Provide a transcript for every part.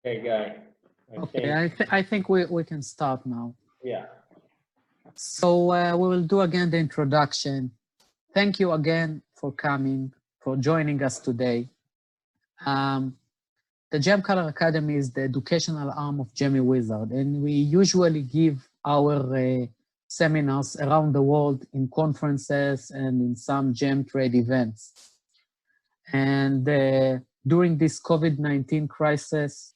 Okay, Guy. I think we can start now. Yeah. So we will do again the introduction. Thank you again for coming, for joining us today. The Gem Color Academy is the educational arm of Gemewizard, and we usually give our seminars around the world in conferences and in some gem trade events. And during this COVID-19 crisis,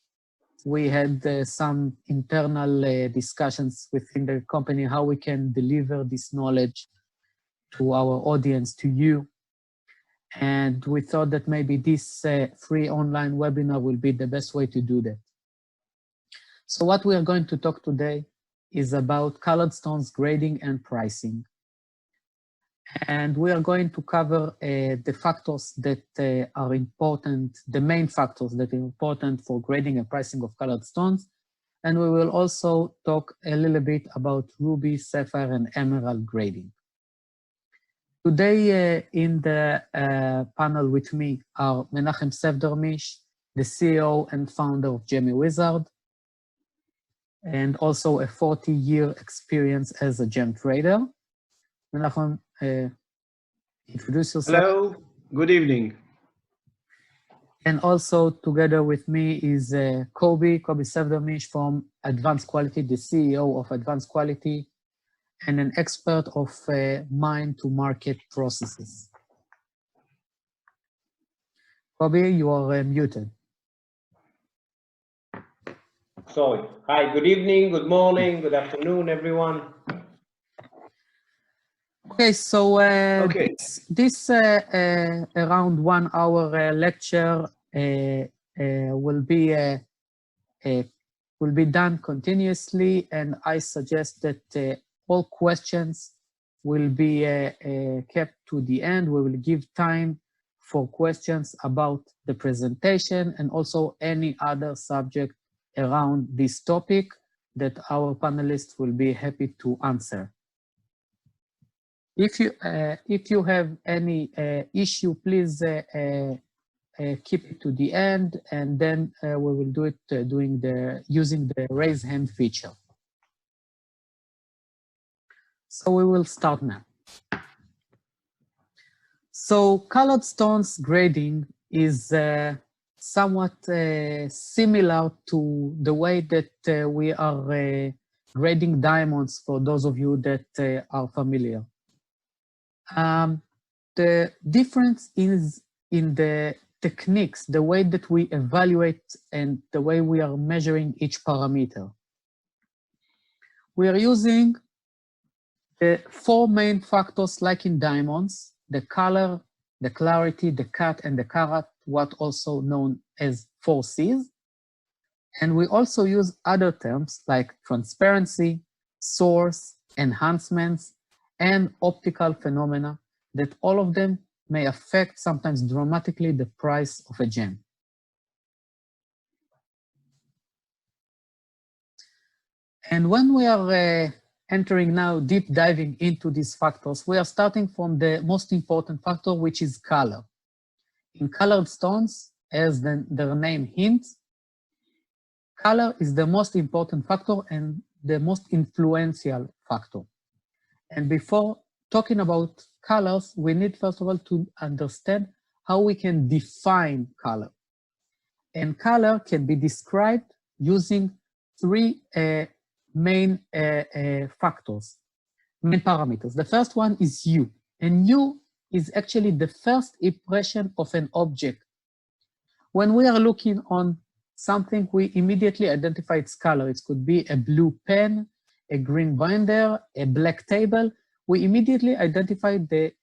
we had some internal discussions within the company how we can deliver this knowledge to our audience, to you. And we thought that maybe this free online webinar will be the best way to do that. So what we are going to talk today is about colored stones grading and pricing. And we are going to cover the factors that are important, the main factors that are important for grading and pricing of colored stones. And we will also talk a little bit about ruby, sapphire, and emerald grading. Today in the panel with me are Menachem Sevdermish, the CEO and founder of Gemewizard, and also a 40-year experience as a gem trader. Menachem, introduce yourself. Hello, good evening. And also together with me is Kobe Sevdermish from Advanced Quality, the CEO of Advanced Quality, and an expert of mine-to-market processes. Kobe, you are muted. Sorry. Hi, good evening, good morning, good afternoon, everyone. Okay, so this around 1 hour lecture will be done continuously, and I suggest that all questions will be kept to the end. We will give time for questions about the presentation and also any other subject around this topic that our panelists will be happy to answer. If you have any issue, please keep it to the end, and then we will do it using the raise hand feature. So we will start now. So colored stones grading is somewhat similar to the way that we are grading diamonds, for those of you that are familiar. The difference is in the techniques, the way that we evaluate and the way we are measuring each parameter. We are using the 4 main factors like in diamonds: the color, the clarity, the cut, and the carat, what also known as 4 Cs. And we also use other terms like transparency, source, enhancements, and optical phenomena, that all of them may affect sometimes dramatically the price of a gem. And when we are entering now, deep diving into these factors, we are starting from the most important factor, which is color. In colored stones, as their name hints, color is the most important factor and the most influential factor. And before talking about colors, we need first of all to understand how we can define color. And color can be described using 3 main factors, main parameters. The first one is hue, and hue is actually the first impression of an object. When we are looking on something, we immediately identify its color. It could be a blue pen, a green binder, a black table. We immediately identify the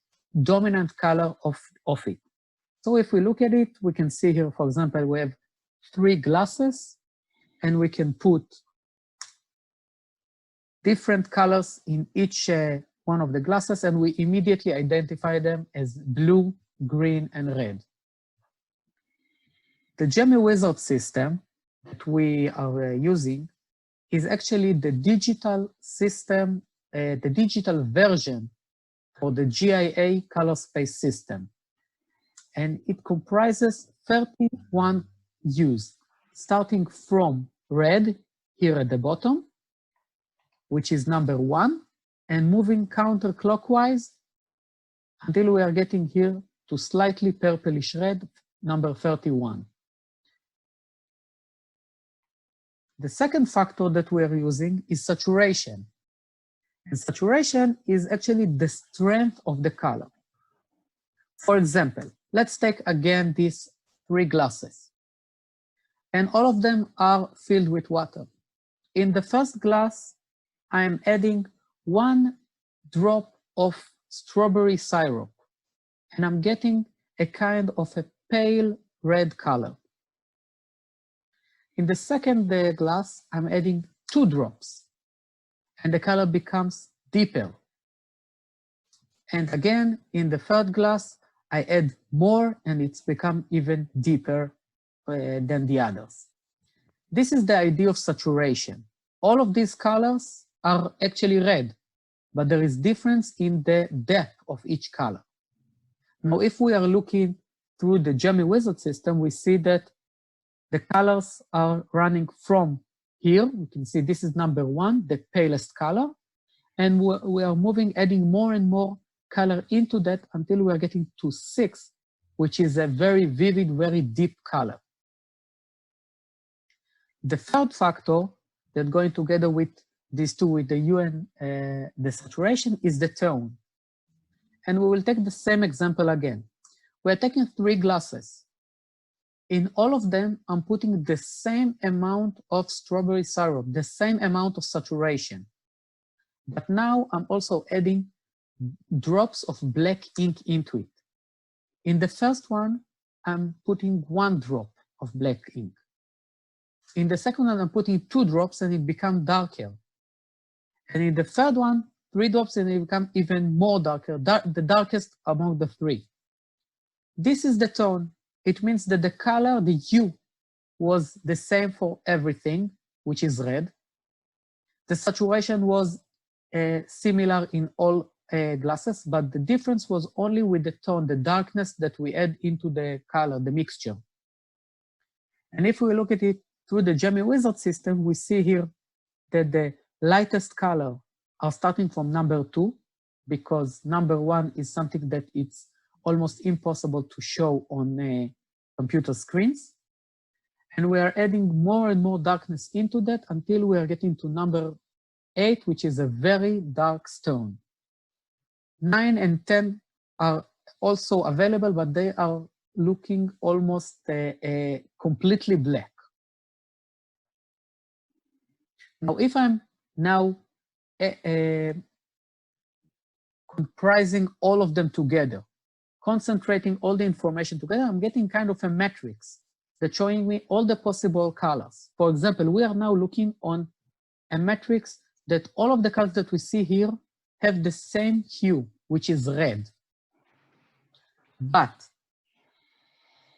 dominant color of it. So if we look at it, we can see here, for example, we have 3 glasses, and we can put different colors in each one of the glasses, and we immediately identify them as blue, green, and red. The Gemewizard system that we are using is actually the digital system, the digital version for the GIA color space system. And it comprises 31 hues. starting from red here at the bottom, which is number 1, and moving counterclockwise until we are getting here to slightly purplish red, number 31. The second factor that we are using is saturation. And saturation is actually the strength of the color. For example, let's take again these 3 glasses. And all of them are filled with water. In the first glass, I am adding 1 drop of strawberry syrup. And I'm getting a kind of a pale red color. In the second glass, I'm adding 2 drops. And the color becomes deeper. And again, in the third glass, I add more and it's become even deeper than the others. This is the idea of saturation. All of these colors are actually red, but there is difference in the depth of each color. Now, if we are looking through the Gemewizard system, we see that the colors are running from here. You can see this is number 1, the palest color. And we are moving, adding more and more color into that until we are getting to 6, which is a very vivid, very deep color. The third factor that going together with these two, with the hue and the saturation, is the tone. And we will take the same example again. We're taking 3 glasses. In all of them, I'm putting the same amount of strawberry syrup, the same amount of saturation. But now I'm also adding drops of black ink into it. In the first one, I'm putting 1 drop of black ink. In the second one, I'm putting 2 drops and it becomes darker. And in the third one, 3 drops and it becomes even more darker, the darkest among the 3. This is the tone. It means that the color, the hue, was the same for everything, which is red. The saturation was similar in all glasses, but the difference was only with the tone, the darkness that we add into the color, the mixture. And if we look at it through the Gemewizard system, we see here that the lightest color are starting from number 2, because number 1 is something that it's almost impossible to show on computer screens. And we are adding more and more darkness into that until we are getting to number 8, which is a very dark stone. 9 and 10 are also available, but they are looking almost completely black. Now, if I'm now comprising all of them together, concentrating all the information together, I'm getting kind of a matrix that's showing me all the possible colors. For example, we are now looking on a matrix that all of the colors that we see here have the same hue, which is red. But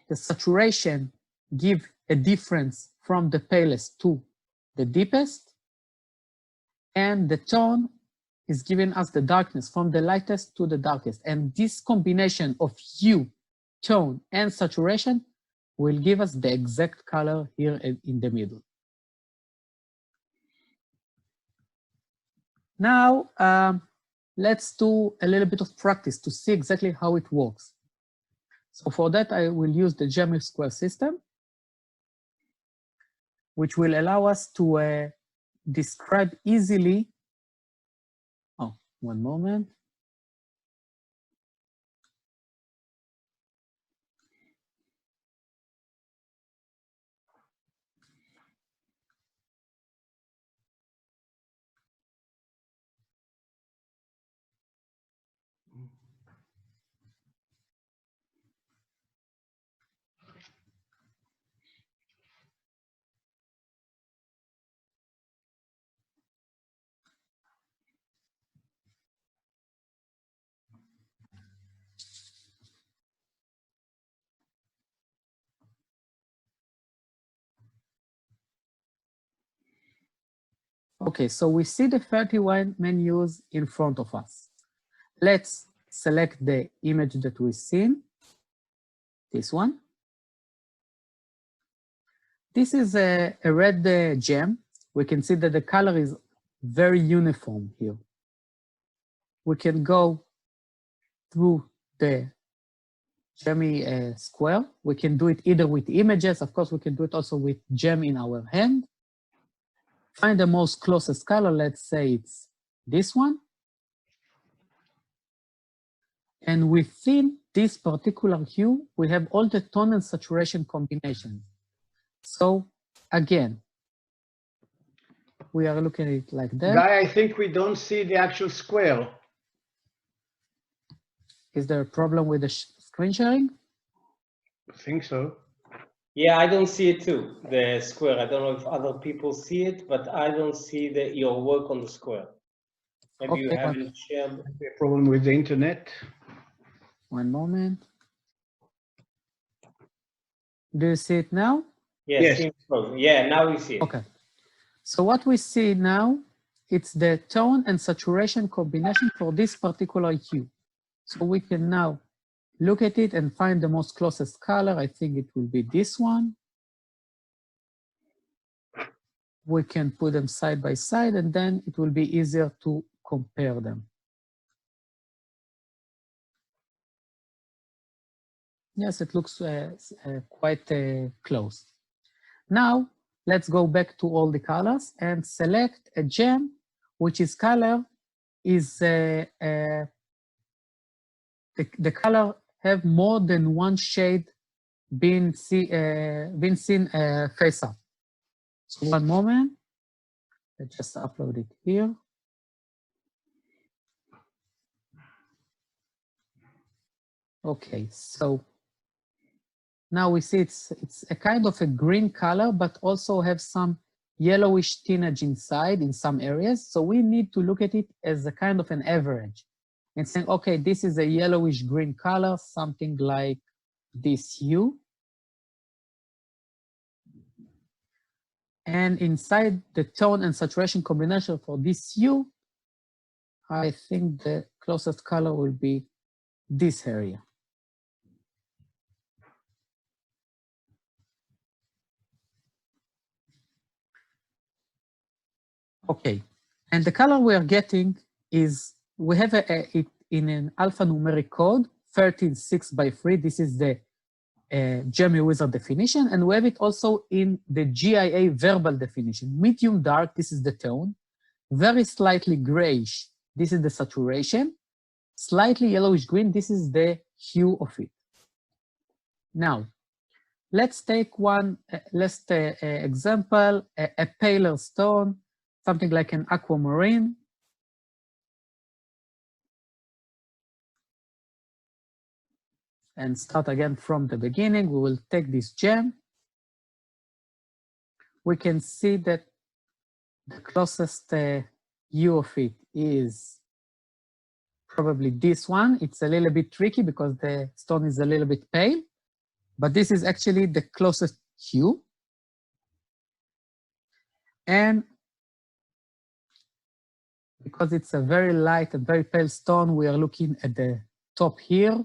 the saturation gives a difference from the palest to the deepest, and the tone is giving us the darkness from the lightest to the darkest. And this combination of hue, tone, and saturation will give us the exact color here in the middle. Now, let's do a little bit of practice to see exactly how it works. So for that, I will use the Gemsquare system, which will allow us to describe easily. Oh, one moment. Okay, so we see the 31 menus in front of us. Let's select the image that we've seen, this one. This is a red gem. We can see that the color is very uniform here. We can go through the Gemi square. We can do it either with images. Of course, we can do it also with gem in our hand. Find the most closest color. Let's say it's this one. And within this particular hue, we have all the tone and saturation combinations. So again, we are looking at it like that. Guy, I think we don't see the actual square. Is there a problem with the screen sharing? I think so. Yeah, I don't see it too, the square. I don't know if other people see it, but I don't see your work on the square. Maybe you haven't shared. Maybe a problem with the internet. One moment. Do you see it now? Yes. Yeah, now we see it. Okay. So what we see now, it's the tone and saturation combination for this particular hue. So we can now look at it and find the most closest color. I think it will be this one. We can put them side by side and then it will be easier to compare them. Yes, it looks quite close. Now, let's go back to all the colors and select a gem, which is color is the color have more than one shade been seen face up. So one moment, let's just upload it here. Okay, so now we see it's a kind of a green color, but also have some yellowish teenage inside in some areas. So we need to look at it as a kind of an average and saying, okay, this is a yellowish green color, something like this hue. And inside the tone and saturation combination for this hue, I think the closest color will be this area. Okay, and the color we are getting is, we have it in an alphanumeric code, 136x3. This is the Gemewizard definition, and we have it also in the GIA verbal definition. Medium dark, this is the tone. Very slightly grayish, this is the saturation. Slightly yellowish green, this is the hue of it. Now, let's take one example, a paler stone, something like an aquamarine. And start again from the beginning. We will take this gem. We can see that the closest hue of it is probably this one. It's a little bit tricky because the stone is a little bit pale, but this is actually the closest hue. And because it's a very light and very pale stone, we are looking at the top here.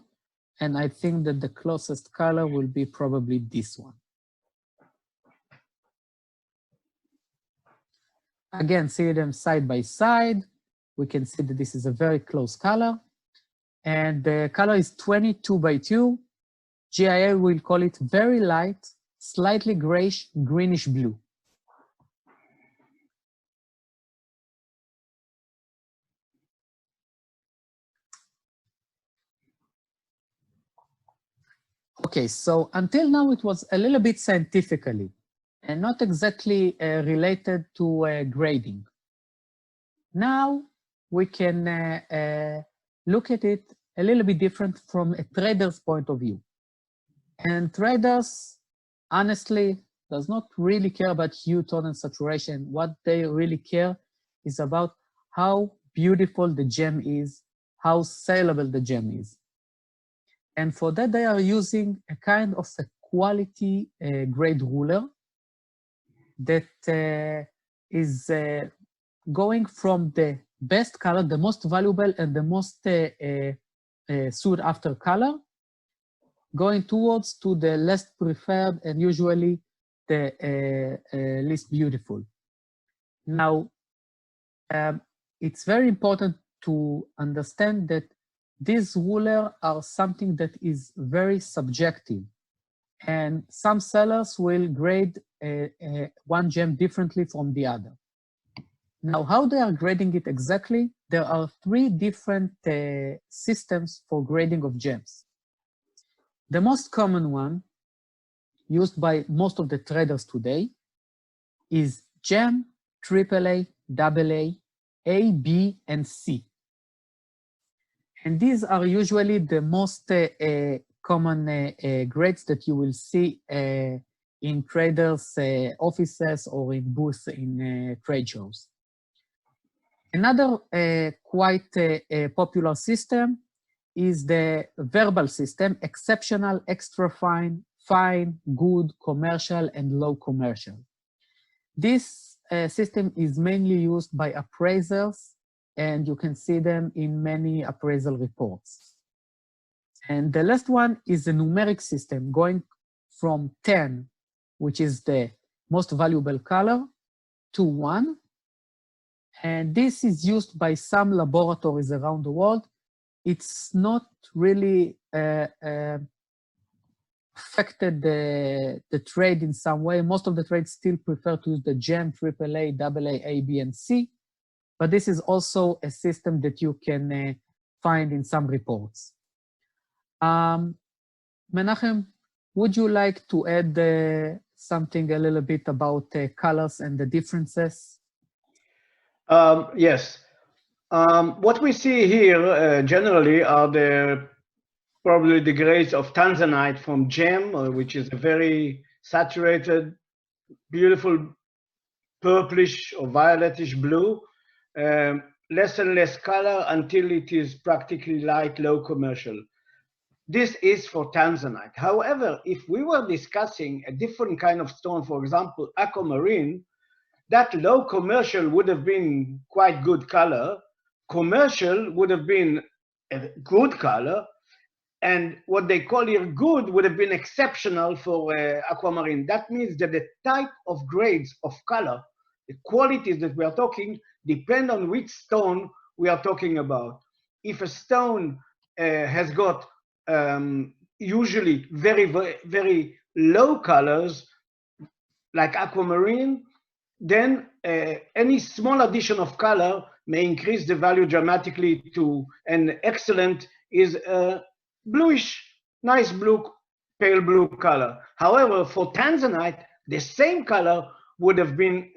And I think that the closest color will be probably this one. Again, see them side by side. We can see that this is a very close color. And the color is 22x2. GIA will call it very light, slightly grayish, greenish blue. Okay, so until now it was a little bit scientifically and not exactly related to grading. Now we can look at it a little bit different from a trader's point of view. And traders, honestly, does not really care about hue, tone, and saturation. What they really care is about how beautiful the gem is, how saleable the gem is. And for that, they are using a kind of a quality grade ruler that is going from the best color, the most valuable and the most sought after color, going towards to the less preferred and usually the least beautiful. Now, it's very important to understand that these rulers are something that is very subjective, and some sellers will grade one gem differently from the other. Now, how they are grading it exactly? There are three different systems for grading of gems. The most common one, used by most of the traders today, is gem, AAA, AA, A, B, and C. And these are usually the most common grades that you will see in traders' offices or in booths in trade shows. Another quite popular system is the verbal system: exceptional, extra fine, fine, good, commercial, and low commercial. This system is mainly used by appraisers, and you can see them in many appraisal reports. And the last one is a numeric system going from 10, which is the most valuable color, to 1. And this is used by some laboratories around the world. It's not really affected the trade in some way. Most of the trades still prefer to use the gem, AAA, AA, A, B, and C. But this is also a system that you can find in some reports. Menachem, would you like to add something a little bit about colors and the differences? Yes. What we see here generally are probably the grades of tanzanite from gem, which is a very saturated, beautiful purplish or violetish blue, less and less color until it is practically light, low commercial. This is for tanzanite. However, if we were discussing a different kind of stone, for example, aquamarine, that low commercial would have been quite good color. Commercial would have been a good color. And what they call here good would have been exceptional for aquamarine. That means that the type of grades of color, the qualities that we are talking, depend on which stone we are talking about. If a stone has got usually very, very, very low colors, like aquamarine, then any small addition of color may increase the value dramatically to an excellent is bluish, nice blue, pale blue color. However, for tanzanite, the same color would have been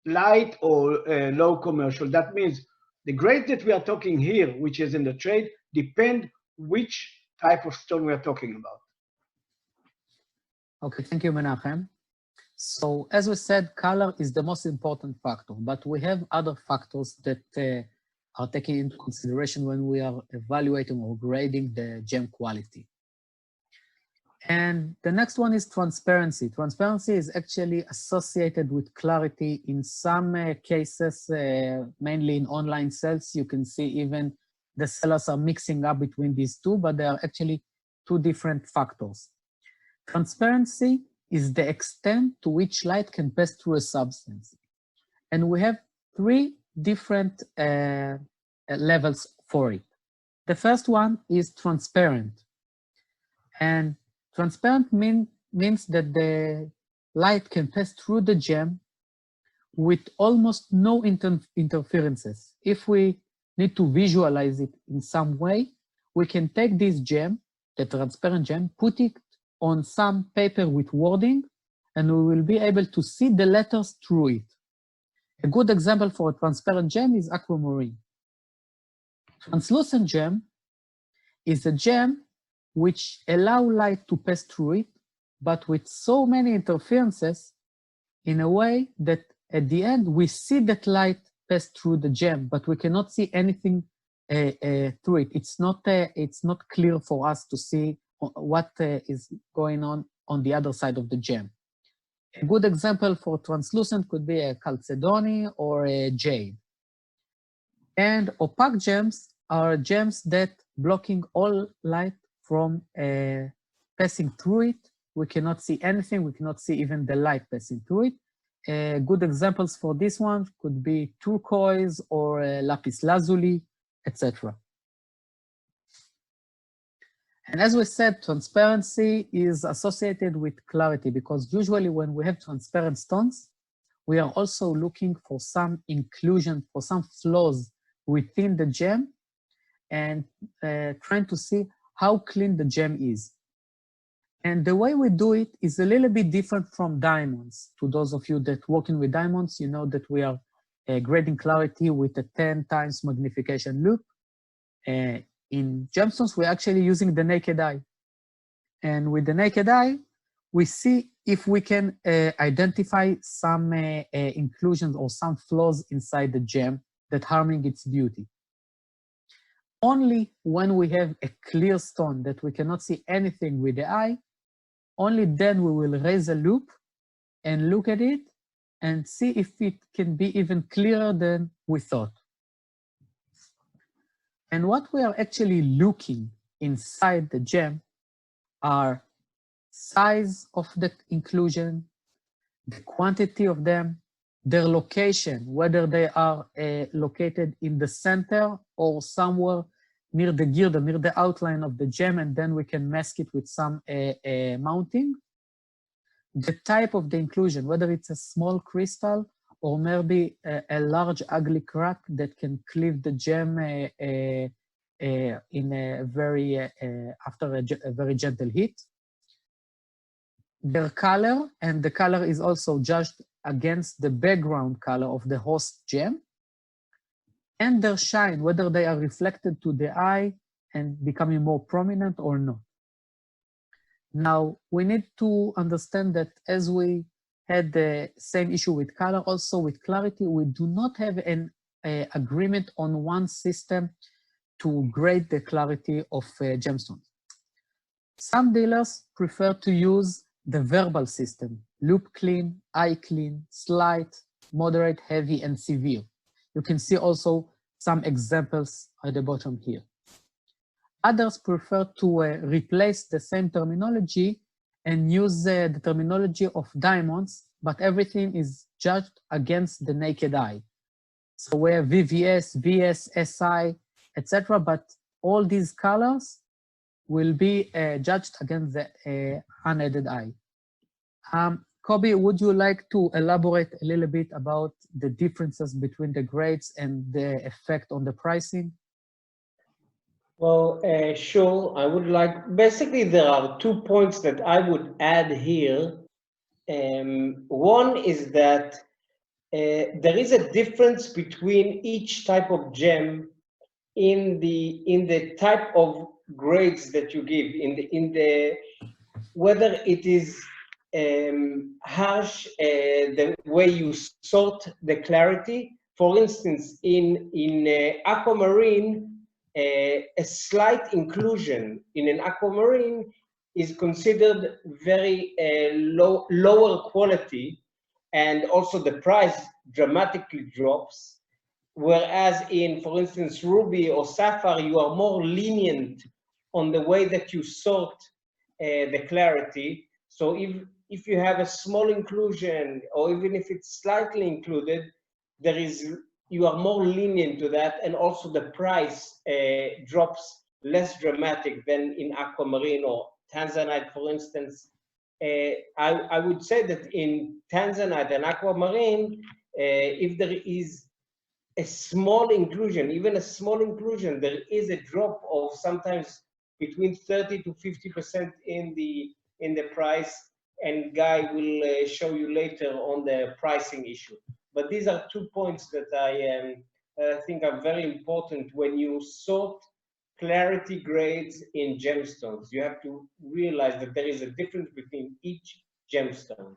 light or low commercial. That means the grade that we are talking here, which is in the trade, depend which type of stone we are talking about. Okay, thank you, Menachem. So as we said, color is the most important factor, but we have other factors that are taken into consideration when we are evaluating or grading the gem quality. And the next one is transparency. Transparency is actually associated with clarity. In some cases, mainly in online sales, you can see even the sellers are mixing up between these two, but they are actually two different factors. Transparency is the extent to which light can pass through a substance. And we have three different levels for it. The first one is transparent. And transparent means that the light can pass through the gem with almost no interferences. If we need to visualize it in some way, we can take this gem, the transparent gem, put it on some paper with wording, and we will be able to see the letters through it. A good example for a transparent gem is aquamarine. Translucent gem is a gem which allow light to pass through it, but with so many interferences in a way that at the end we see that light pass through the gem, but we cannot see anything through it. It's not clear for us to see what is going on the other side of the gem. A good example for translucent could be a chalcedony or a jade. And opaque gems are gems that blocking all light from passing through it, we cannot see anything. We cannot see even the light passing through it. Good examples for this one could be turquoise or lapis lazuli, etc. And as we said, transparency is associated with clarity, because usually when we have transparent stones, we are also looking for some inclusion, for some flaws within the gem, and trying to see how clean the gem is. And the way we do it is a little bit different from diamonds. To those of you that working with diamonds, you know that we are grading clarity with a 10 times magnification loop. In gemstones, we're actually using the naked eye. And with the naked eye, we see if we can identify some inclusions or some flaws inside the gem that harming its beauty. Only when we have a clear stone that we cannot see anything with the eye, only then we will raise a loop and look at it and see if it can be even clearer than we thought. And what we are actually looking inside the gem are size of the inclusion, the quantity of them, their location, whether they are located in the center or somewhere near the girder, near the outline of the gem, and then we can mask it with some mounting. The type of the inclusion, whether it's a small crystal or maybe a large ugly crack that can cleave the gem in a very, after a very gentle heat. Their color, and the color is also judged against the background color of the host gem. And their shine, whether they are reflected to the eye and becoming more prominent or not. Now, we need to understand that as we had the same issue with color, also with clarity, we do not have an agreement on one system to grade the clarity of gemstones. Some dealers prefer to use the verbal system: loop clean, eye clean, slight, moderate, heavy, and severe. You can see also some examples at the bottom here. Others prefer to replace the same terminology and use the terminology of diamonds, but everything is judged against the naked eye. So we have VVS, VS, SI, etc., but all these colors will be judged against the unaided eye. Kobe, would you like to elaborate a little bit about the differences between the grades and the effect on the pricing? Well, sure. I would like, basically there are 2 points that I would add here. One is that there is a difference between each type of gem in the type of grades that you give, in the whether it is harsh, the way you sort the clarity. For instance, in aquamarine, a slight inclusion in an aquamarine is considered very lower quality, and also the price dramatically drops. Whereas in, for instance, ruby or sapphire, you are more lenient on the way that you sort the clarity. So if you have a small inclusion, or even if it's slightly included, you are more lenient to that, and also the price drops less dramatic than in aquamarine or tanzanite, for instance. I would say that in tanzanite and aquamarine, if there is a small inclusion, even a small inclusion, there is a drop of sometimes between 30 to 50% in the price, and Guy will show you later on the pricing issue. But these are 2 points that I think are very important when you sort clarity grades in gemstones. You have to realize that there is a difference between each gemstone.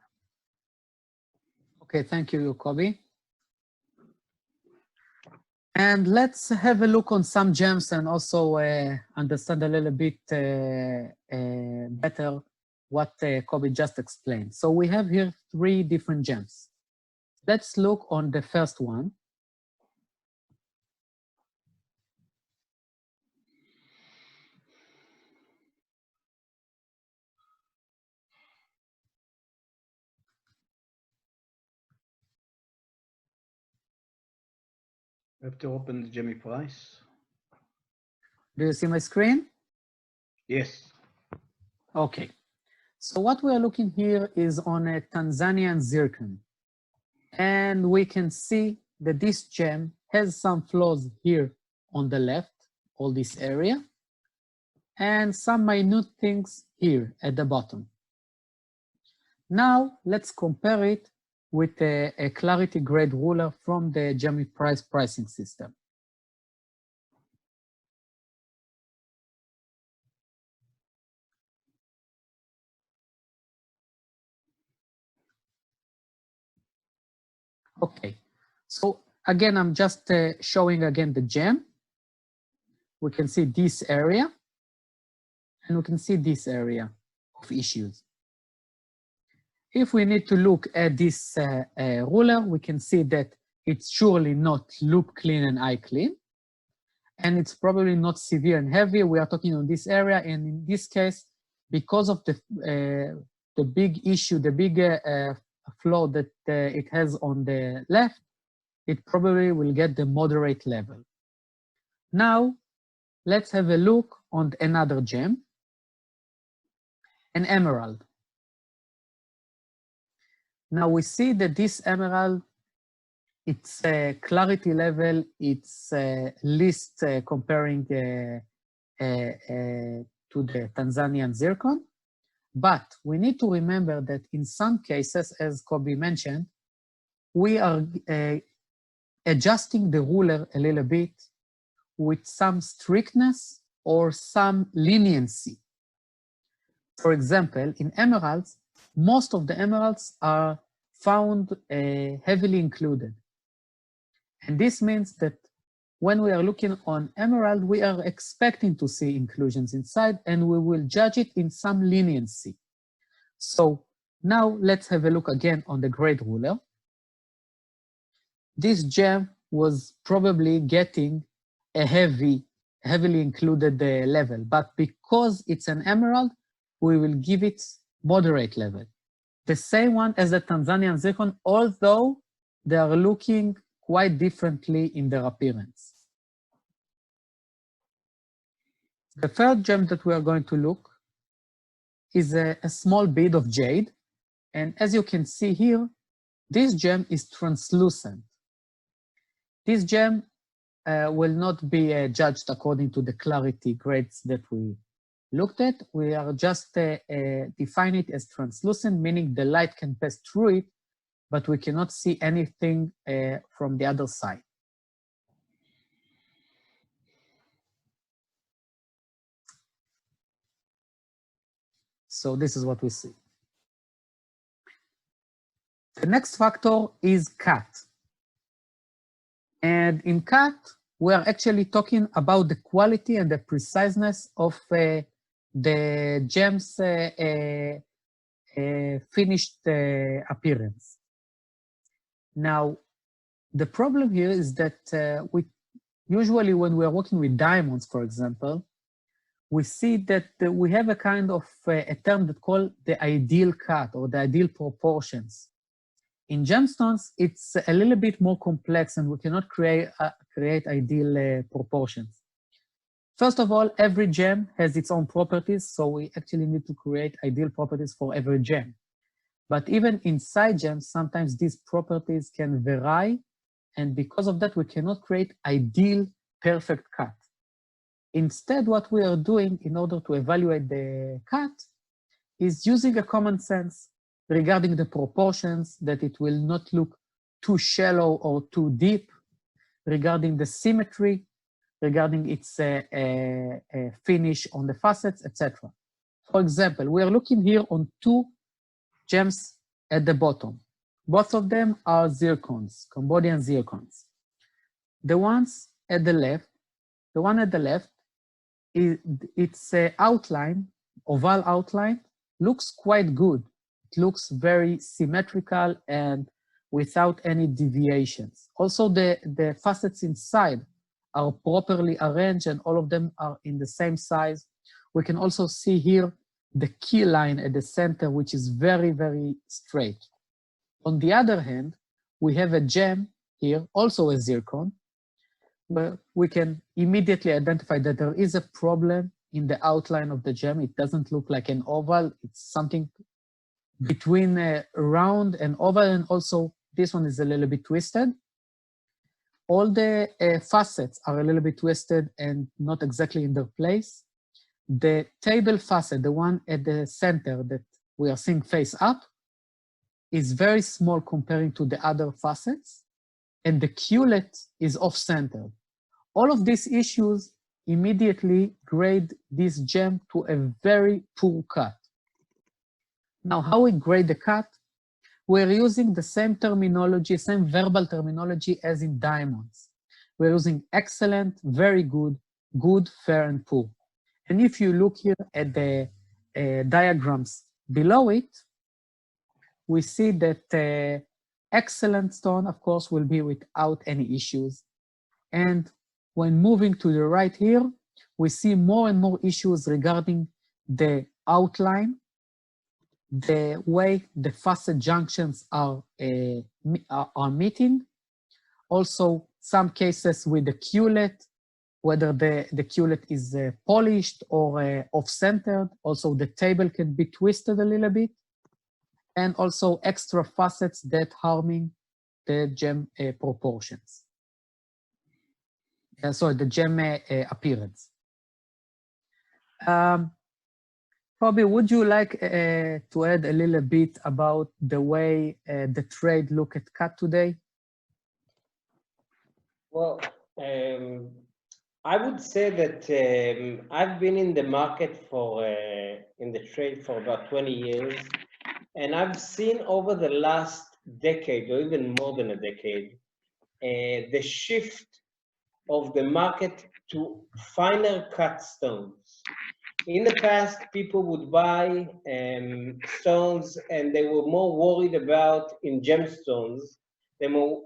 Okay, thank you, Kobe. And let's have a look on some gems and also understand a little bit better what Kobe just explained. So we have here 3 different gems. Let's look on the first one. have to open the Gemi price. Do you see my screen? Yes. Okay. So what we are looking here is on a Tanzanian zircon. And we can see that this gem has some flaws here on the left, all this area, and some minute things here at the bottom. Now, let's compare it with a clarity grade ruler from the Gemi price pricing system. Okay, so again, I'm just showing again the gem. We can see this area, and we can see this area of issues. If we need to look at this ruler, we can see that it's surely not loop clean and eye clean, and it's probably not severe and heavy. We are talking on this area, and in this case, because of the big issue, the big flaw that it has on the left, it probably will get the moderate level. Now, let's have a look on another gem, an emerald. Now we see that this emerald, its clarity level, it's least comparing to the Tanzanian zircon. But we need to remember that in some cases, as Kobe mentioned, we are adjusting the ruler a little bit with some strictness or some leniency. For example, in emeralds, most of the emeralds are found heavily included. And this means that when we are looking on emerald, we are expecting to see inclusions inside, and we will judge it in some leniency. So now let's have a look again on the grade ruler. This gem was probably getting a heavily included level, but because it's an emerald, we will give it moderate level. The same one as the Tanzanian zircon, although they are looking quite differently in their appearance. The third gem that we are going to look is a small bead of jade. And as you can see here, this gem is translucent. This gem will not be judged according to the clarity grades that we looked at. We are just define it as translucent, meaning the light can pass through it, but we cannot see anything from the other side. So this is what we see. The next factor is cut. And in cut, we are actually talking about the quality and the preciseness of the gem's finished appearance. Now, the problem here is that usually when we are working with diamonds, for example, we see that we have a kind of a term that called the ideal cut or the ideal proportions. In gemstones, it's a little bit more complex, and we cannot create ideal proportions. First of all, every gem has its own properties, so we actually need to create ideal properties for every gem. But even inside gems, sometimes these properties can vary, and because of that, we cannot create ideal perfect cut. Instead, what we are doing in order to evaluate the cut is using a common sense regarding the proportions, that it will not look too shallow or too deep, regarding the symmetry, regarding its finish on the facets, etc. For example, we are looking here on two gems at the bottom. Both of them are zircons, Cambodian zircons. The ones at the left, the one at the left, its outline, oval outline, looks quite good. It looks very symmetrical and without any deviations. Also, the facets inside are properly arranged, and all of them are in the same size. We can also see here the key line at the center, which is very, very straight. On the other hand, we have a gem here, also a zircon, where we can immediately identify that there is a problem in the outline of the gem. It doesn't look like an oval. It's something between a round and oval, and also this one is a little bit twisted. All the facets are a little bit twisted and not exactly in their place. The table facet, the one at the center that we are seeing face up, is very small comparing to the other facets, and the culet is off-centered. All of these issues immediately grade this gem to a very poor cut. Now, how we grade the cut? We're using the same terminology, same verbal terminology as in diamonds. We're using excellent, very good, good, fair, and poor. And if you look here at the diagrams below it, we see that excellent stone, of course, will be without any issues. And when moving to the right here, we see more and more issues regarding the outline, the way the facet junctions are meeting. Also, some cases with the culet, whether the culet is polished or off-centered. Also, the table can be twisted a little bit. And also extra facets that harming the gem proportions. Sorry, the gem appearance. Bobby, would you like to add a little bit about the way the trade look at cut today? Well, I would say that I've been in the market for, in the trade for about 20 years. And I've seen over the last decade, or even more than a decade, the shift of the market to finer cut stones. In the past, people would buy stones and they were more worried about, in gemstones, they were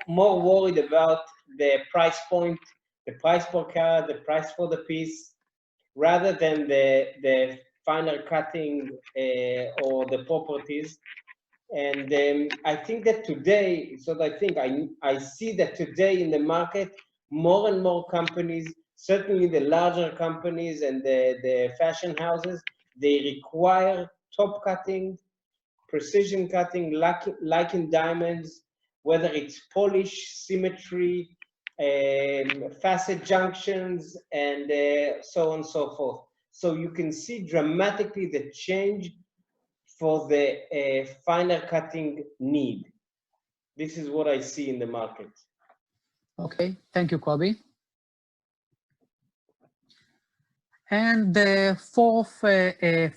more worried about the price point, the price per carat, the price for the piece, rather than the finer cutting or the properties. And I think that today, so I see that today in the market, more and more companies, certainly the larger companies and the fashion houses, they require top cutting, precision cutting, like in diamonds, whether it's polish, symmetry, facet junctions, and so on and so forth. So you can see dramatically the change for the finer cutting need. This is what I see in the market. Okay, thank you, Kobe. And the fourth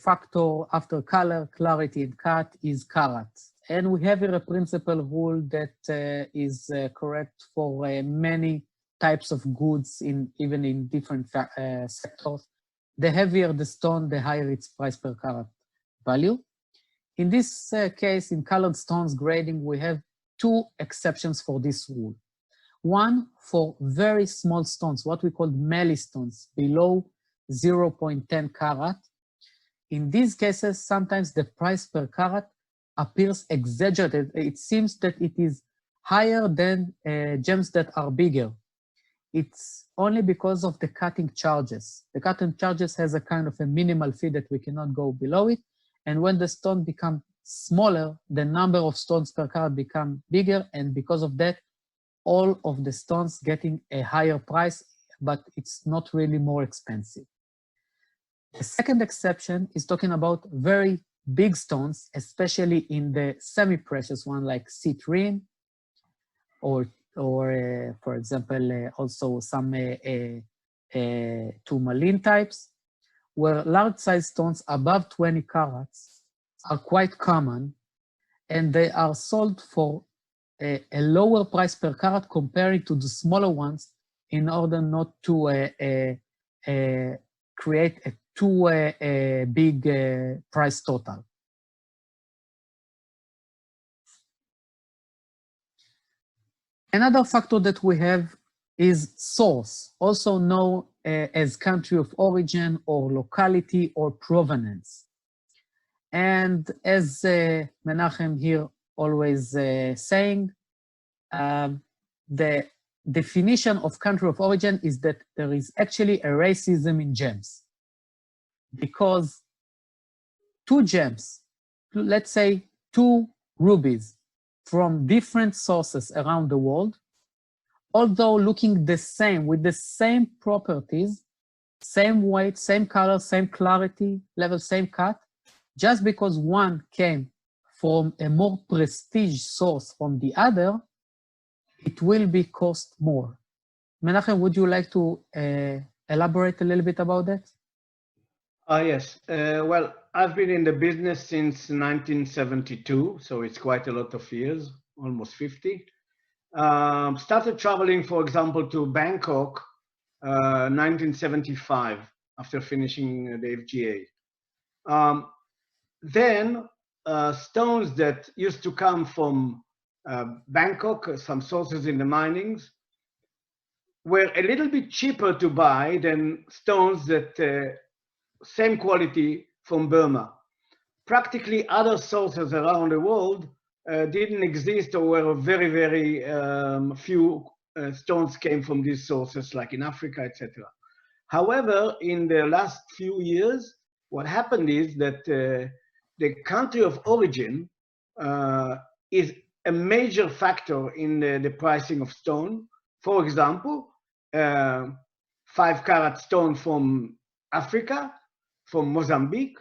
factor after color, clarity, and cut is carat. And we have here a principal rule that is correct for many types of goods, even in different sectors. The heavier the stone, the higher its price per carat value. In this case, in colored stones grading, we have two exceptions for this rule. One for very small stones, what we call melee stones, below 0.10 carat. In these cases, sometimes the price per carat appears exaggerated. It seems that it is higher than gems that are bigger. It's only because of the cutting charges. The cutting charges has a kind of a minimal fee that we cannot go below it. And when the stone becomes smaller, the number of stones per carat become bigger. And because of that, all of the stones getting a higher price, but it's not really more expensive. The second exception is talking about very big stones, especially in the semi-precious one like citrine, or for example, also some tourmaline types, where large size stones above 20 carats are quite common, and they are sold for a lower price per carat comparing to the smaller ones in order not to create a too big price total. Another factor that we have is source, also known as country of origin or locality or provenance. And as Menachem here always saying, the definition of country of origin is that there is actually a racism in gems. Because two gems, let's say two rubies from different sources around the world, although looking the same, with the same properties, same weight, same color, same clarity level, same cut, just because one came from a more prestige source from the other, it will be cost more. Menachem, would you like to elaborate a little bit about that? Yes. Well, I've been in the business since 1972, so it's quite a lot of years, almost 50. Started traveling, for example, to Bangkok 1975 after finishing the FGA. Then stones that used to come from Bangkok, some sources in the minings, were a little bit cheaper to buy than stones that same quality from Burma. Practically other sources around the world didn't exist, or were very, very few stones came from these sources, like in Africa, etc. However, in the last few years, what happened is that the country of origin is a major factor in the pricing of stone. For example, 5-carat stone from Africa, from Mozambique,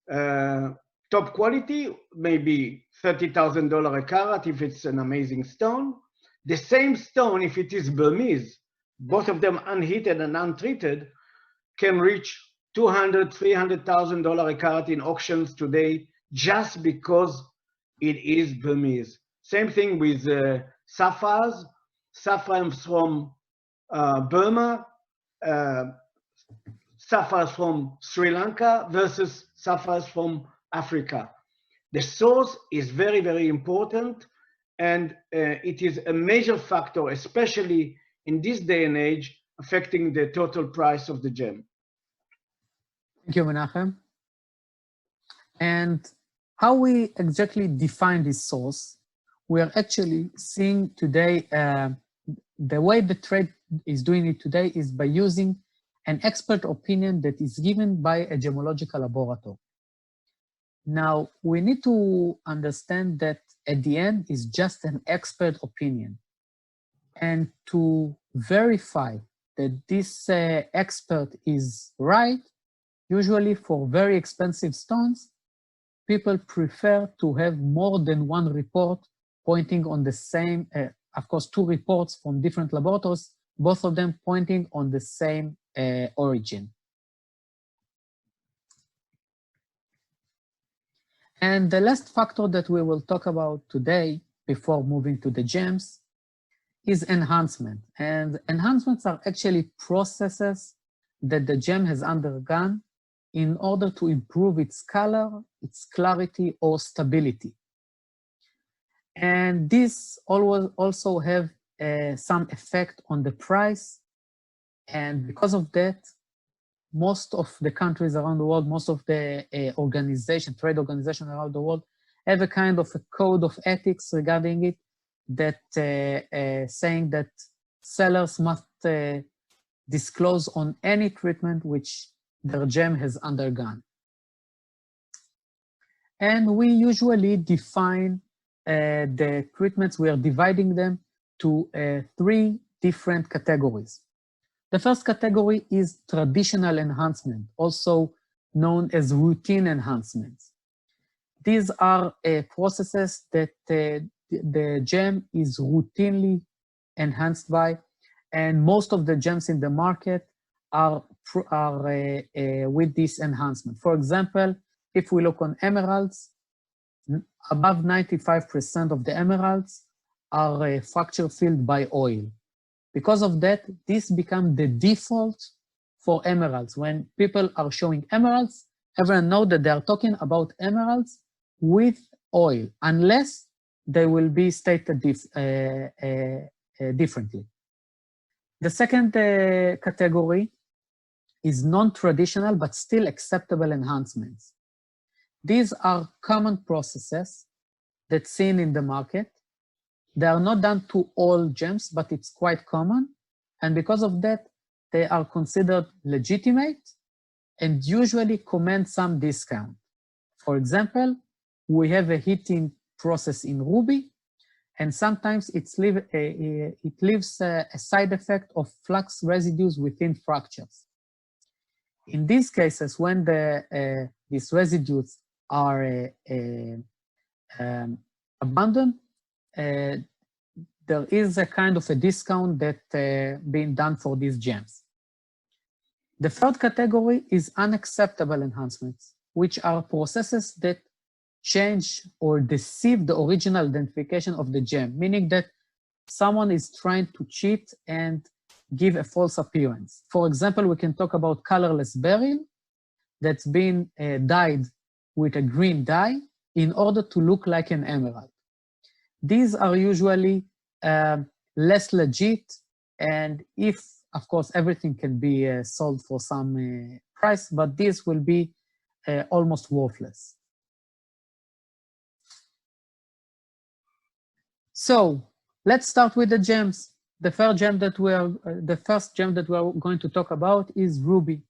top quality, maybe $30,000 a carat if it's an amazing stone. The same stone, if it is Burmese, both of them unheated and untreated, can reach $200,000, $300,000 a carat in auctions today, just because it is Burmese. Same thing with sapphires. Sapphires from Burma, sapphires from Sri Lanka versus sapphires from Africa. The source is very, very important, and it is a major factor, especially in this day and age, affecting the total price of the gem. Thank you, Menachem. And how we exactly define this source, we are actually seeing today, the way the trade is doing it today is by using an expert opinion that is given by a gemological laboratory. Now, we need to understand that at the end is just an expert opinion. And to verify that this expert is right, usually for very expensive stones, people prefer to have more than one report pointing on the same, of course, two reports from different laboratories, both of them pointing on the same origin. And the last factor that we will talk about today, before moving to the gems, is enhancement. And enhancements are actually processes that the gem has undergone in order to improve its color, its clarity, or stability. And this also have some effect on the price. And because of that, most of the countries around the world, most of the trade organizations around the world have a kind of a code of ethics regarding it, that saying that sellers must disclose on any treatment which their gem has undergone. And we usually define the treatments, we are dividing them to 3 different categories. The first category is traditional enhancement, also known as routine enhancements. These are processes that the gem is routinely enhanced by, and most of the gems in the market are with this enhancement. For example, if we look on emeralds, above 95% of the emeralds are fracture filled by oil. Because of that, this becomes the default for emeralds. When people are showing emeralds, everyone knows that they are talking about emeralds with oil, unless they will be stated differently. The second category is non-traditional but still acceptable enhancements. These are common processes that's seen in the market, They are not done to all gems, but it's quite common. And because of that, they are considered legitimate and usually command some discount. For example, we have a heating process in Ruby, and sometimes it leaves a side effect of flux residues within fractures. In these cases, when these residues are abandoned, there is a kind of a discount that being done for these gems. The third category is unacceptable enhancements, which are processes that change or deceive the original identification of the gem, meaning that someone is trying to cheat and give a false appearance. For example, we can talk about colorless beryl that's been dyed with a green dye in order to look like an emerald. These are usually less legit, and if, of course, everything can be sold for some price, but this will be almost worthless. So let's start with the gems. The first gem that we are going to talk about is ruby.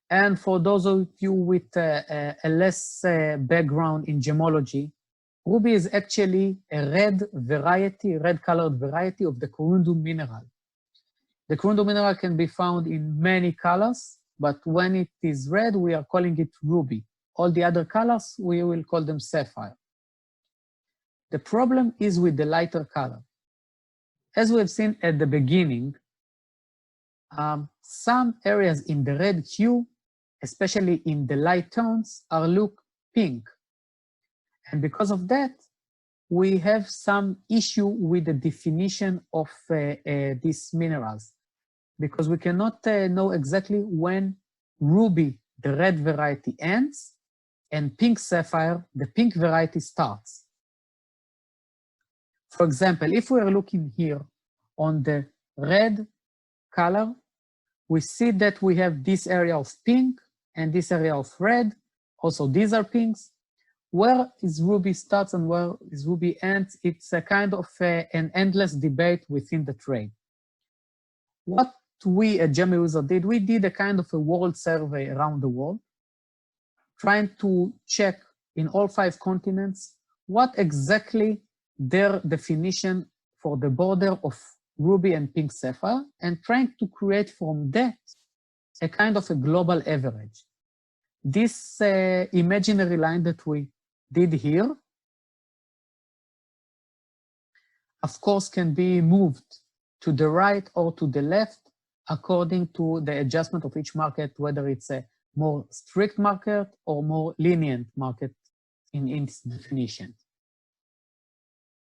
And for those of you with a less background in gemology, ruby is actually a red-colored variety of the corundum mineral. The corundum mineral can be found in many colors, but when it is red, we are calling it ruby. All the other colors, we will call them sapphire. The problem is with the lighter color. As we have seen at the beginning, some areas in the red hue, especially in the light tones, look pink. And because of that, we have some issue with the definition of these minerals, because we cannot know exactly when ruby, the red variety, ends, and pink sapphire, the pink variety, starts. For example, if we are looking here on the red color, we see that we have this area of pink and this area of red. Also, these are pinks. Where is ruby starts and where is ruby ends? It's a kind of an endless debate within the trade. What we at Gemewizard did, we did a kind of a world survey around the world, trying to check in all 5 continents what exactly their definition for the border of ruby and pink sapphire, and trying to create from that a kind of a global average. This imaginary line that we did here, of course, can be moved to the right or to the left according to the adjustment of each market, whether it's a more strict market or more lenient market in its definition.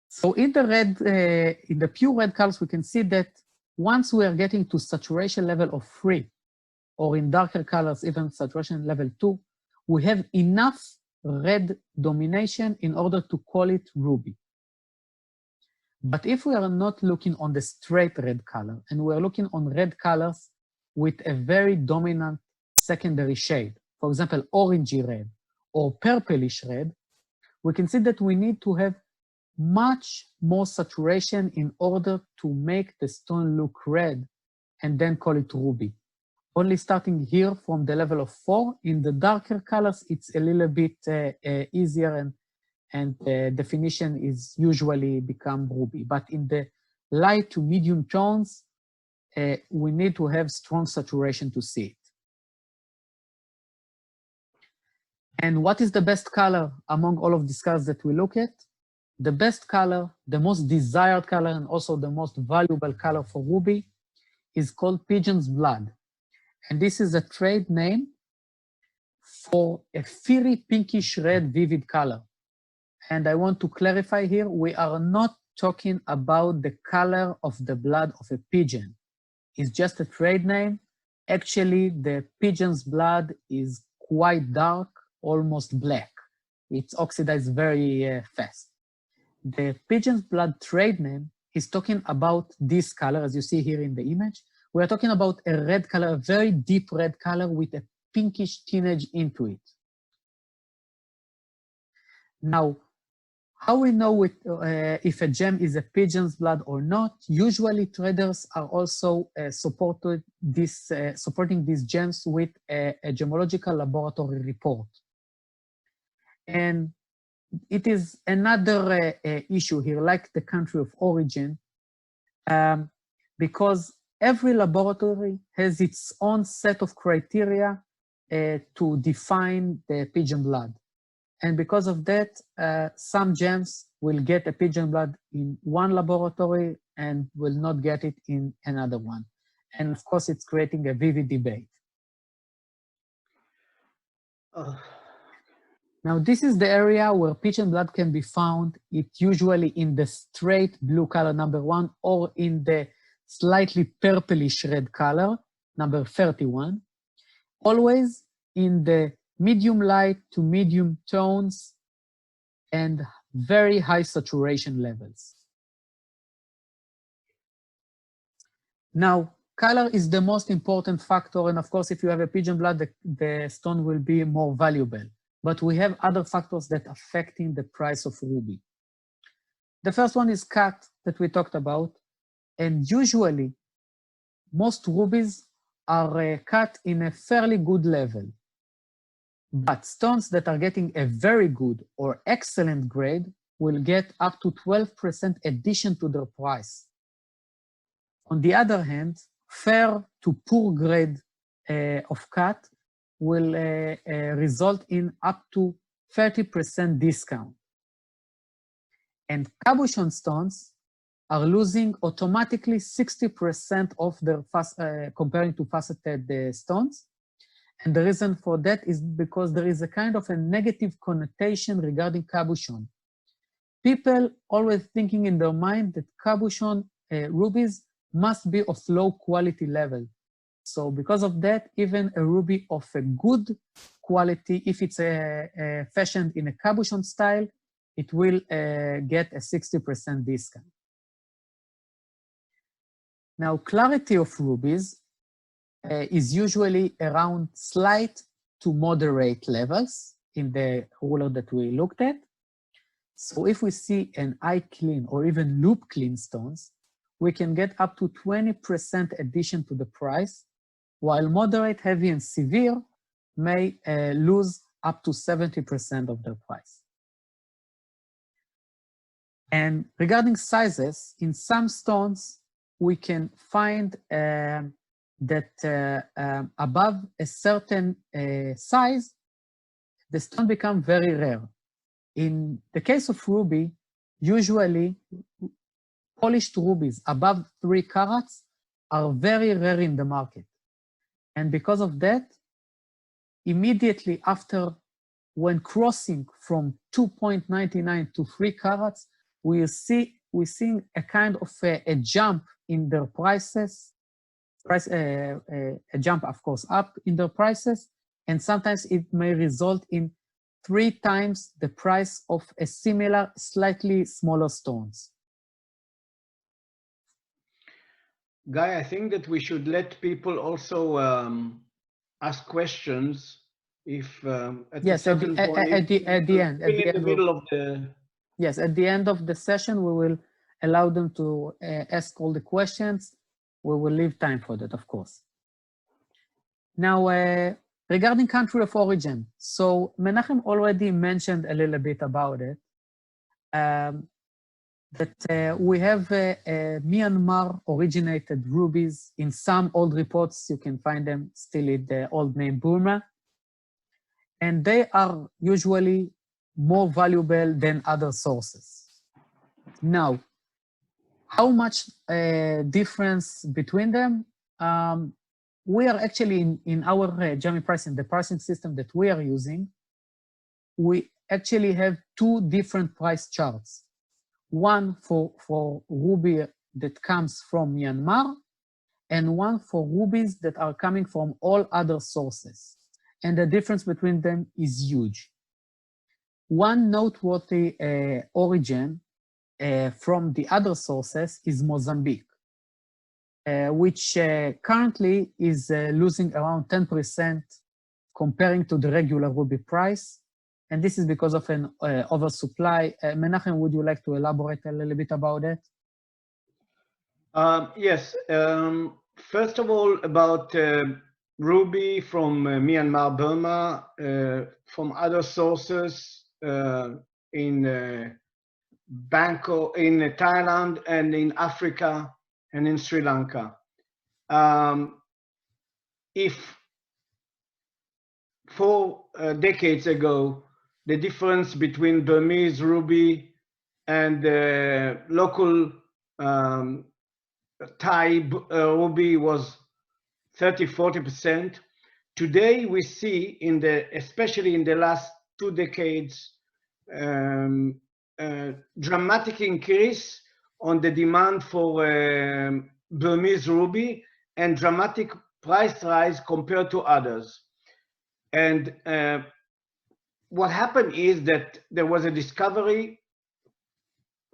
So in the pure red colors, we can see that once we are getting to saturation level of 3, or in darker colors, even saturation level 2, we have enough red domination in order to call it ruby. But if we are not looking on the straight red color, and we are looking on red colors with a very dominant secondary shade, for example, orangey red or purplish red, we can see that we need to have much more saturation in order to make the stone look red and then call it ruby. Only starting here from the level of 4, in the darker colors, it's a little bit easier and the definition is usually become ruby. But in the light to medium tones, we need to have strong saturation to see it. And what is the best color among all of these colors that we look at? The best color, the most desired color, and also the most valuable color for ruby is called pigeon's blood. And this is a trade name for a fiery pinkish red vivid color. And I want to clarify here, we are not talking about the color of the blood of a pigeon. It's just a trade name. Actually, the pigeon's blood is quite dark, almost black. It's oxidized very fast. The pigeon's blood trade name is talking about this color, as you see here in the image. We're talking about a red color, a very deep red color with a pinkish teenage into it. Now, How we know if a gem is a pigeon's blood or not? Usually traders are also supporting these gems with a gemological laboratory report. And it is another issue here, like the country of origin, because every laboratory has its own set of criteria to define the pigeon blood. And because of that, some gems will get a pigeon blood in one laboratory and will not get it in another one. And of course, it's creating a vivid debate. Now, this is the area where pigeon blood can be found. It's usually in the straight blue color, number 1, or in the slightly purplish red color, number 31. Always in the medium light to medium tones and very high saturation levels. Now, color is the most important factor, and of course, if you have a pigeon blood, the stone will be more valuable. But we have other factors that are affecting the price of ruby. The first one is cut that we talked about, and usually most rubies are cut in a fairly good level. But stones that are getting a very good or excellent grade will get up to 12% addition to their price. On the other hand, fair to poor grade of cut will result in up to 30% discount. And cabochon stones are losing automatically 60% of their comparing to faceted stones. And the reason for that is because there is a kind of a negative connotation regarding cabochon. People always thinking in their mind that cabochon rubies must be of low quality level. So because of that, even a ruby of a good quality, if it's fashioned in a cabochon style, it will get a 60% discount. Now, clarity of rubies is usually around slight to moderate levels in the ruler that we looked at. So if we see an eye clean or even loop clean stones, we can get up to 20% addition to the price, while moderate, heavy, and severe may lose up to 70% of their price. And regarding sizes, in some stones, we can find that above a certain size, the stone becomes very rare. In the case of ruby, usually polished rubies above 3 carats are very rare in the market. And because of that, immediately after, when crossing from 2.99 to 3 carats, we're seeing a kind of a jump in their prices, a jump, of course, up in their prices, and sometimes it may result in 3 times the price of a similar, slightly smaller stones. Guy, I think that we should let people also ask questions if yes, at the end. In the middle of the... Yes, at the end of the session, we will allow them to ask all the questions. We will leave time for that, of course. Now, regarding country of origin, so Menachem already mentioned a little bit about it, that we have Myanmar originated rubies. In some old reports, you can find them still in the old name Burma, and they are usually more valuable than other sources. Now, how much difference between them? We are actually in our Gem pricing, the pricing system that we are using, we actually have 2 different price charts. One for ruby that comes from Myanmar, and one for rubies that are coming from all other sources. And the difference between them is huge. One noteworthy origin from the other sources is Mozambique, which currently is losing around 10% comparing to the regular ruby price. And this is because of an oversupply. Menachem, would you like to elaborate a little bit about it? Yes. First of all, about ruby from Myanmar, Burma, from other sources in Bangkok, in Thailand, and in Africa, and in Sri Lanka. If 4 decades ago, the difference between Burmese ruby and local Thai ruby was 30–40%. Today we see, especially in the last 2 decades, dramatic increase on the demand for Burmese ruby and dramatic price rise compared to others. And what happened is that there was a discovery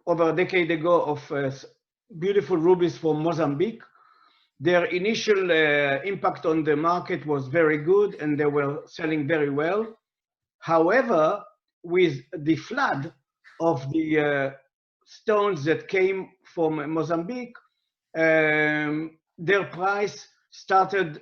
over a decade ago of beautiful rubies from Mozambique. Their initial impact on the market was very good and they were selling very well. However, with the flood of the stones that came from Mozambique, their price started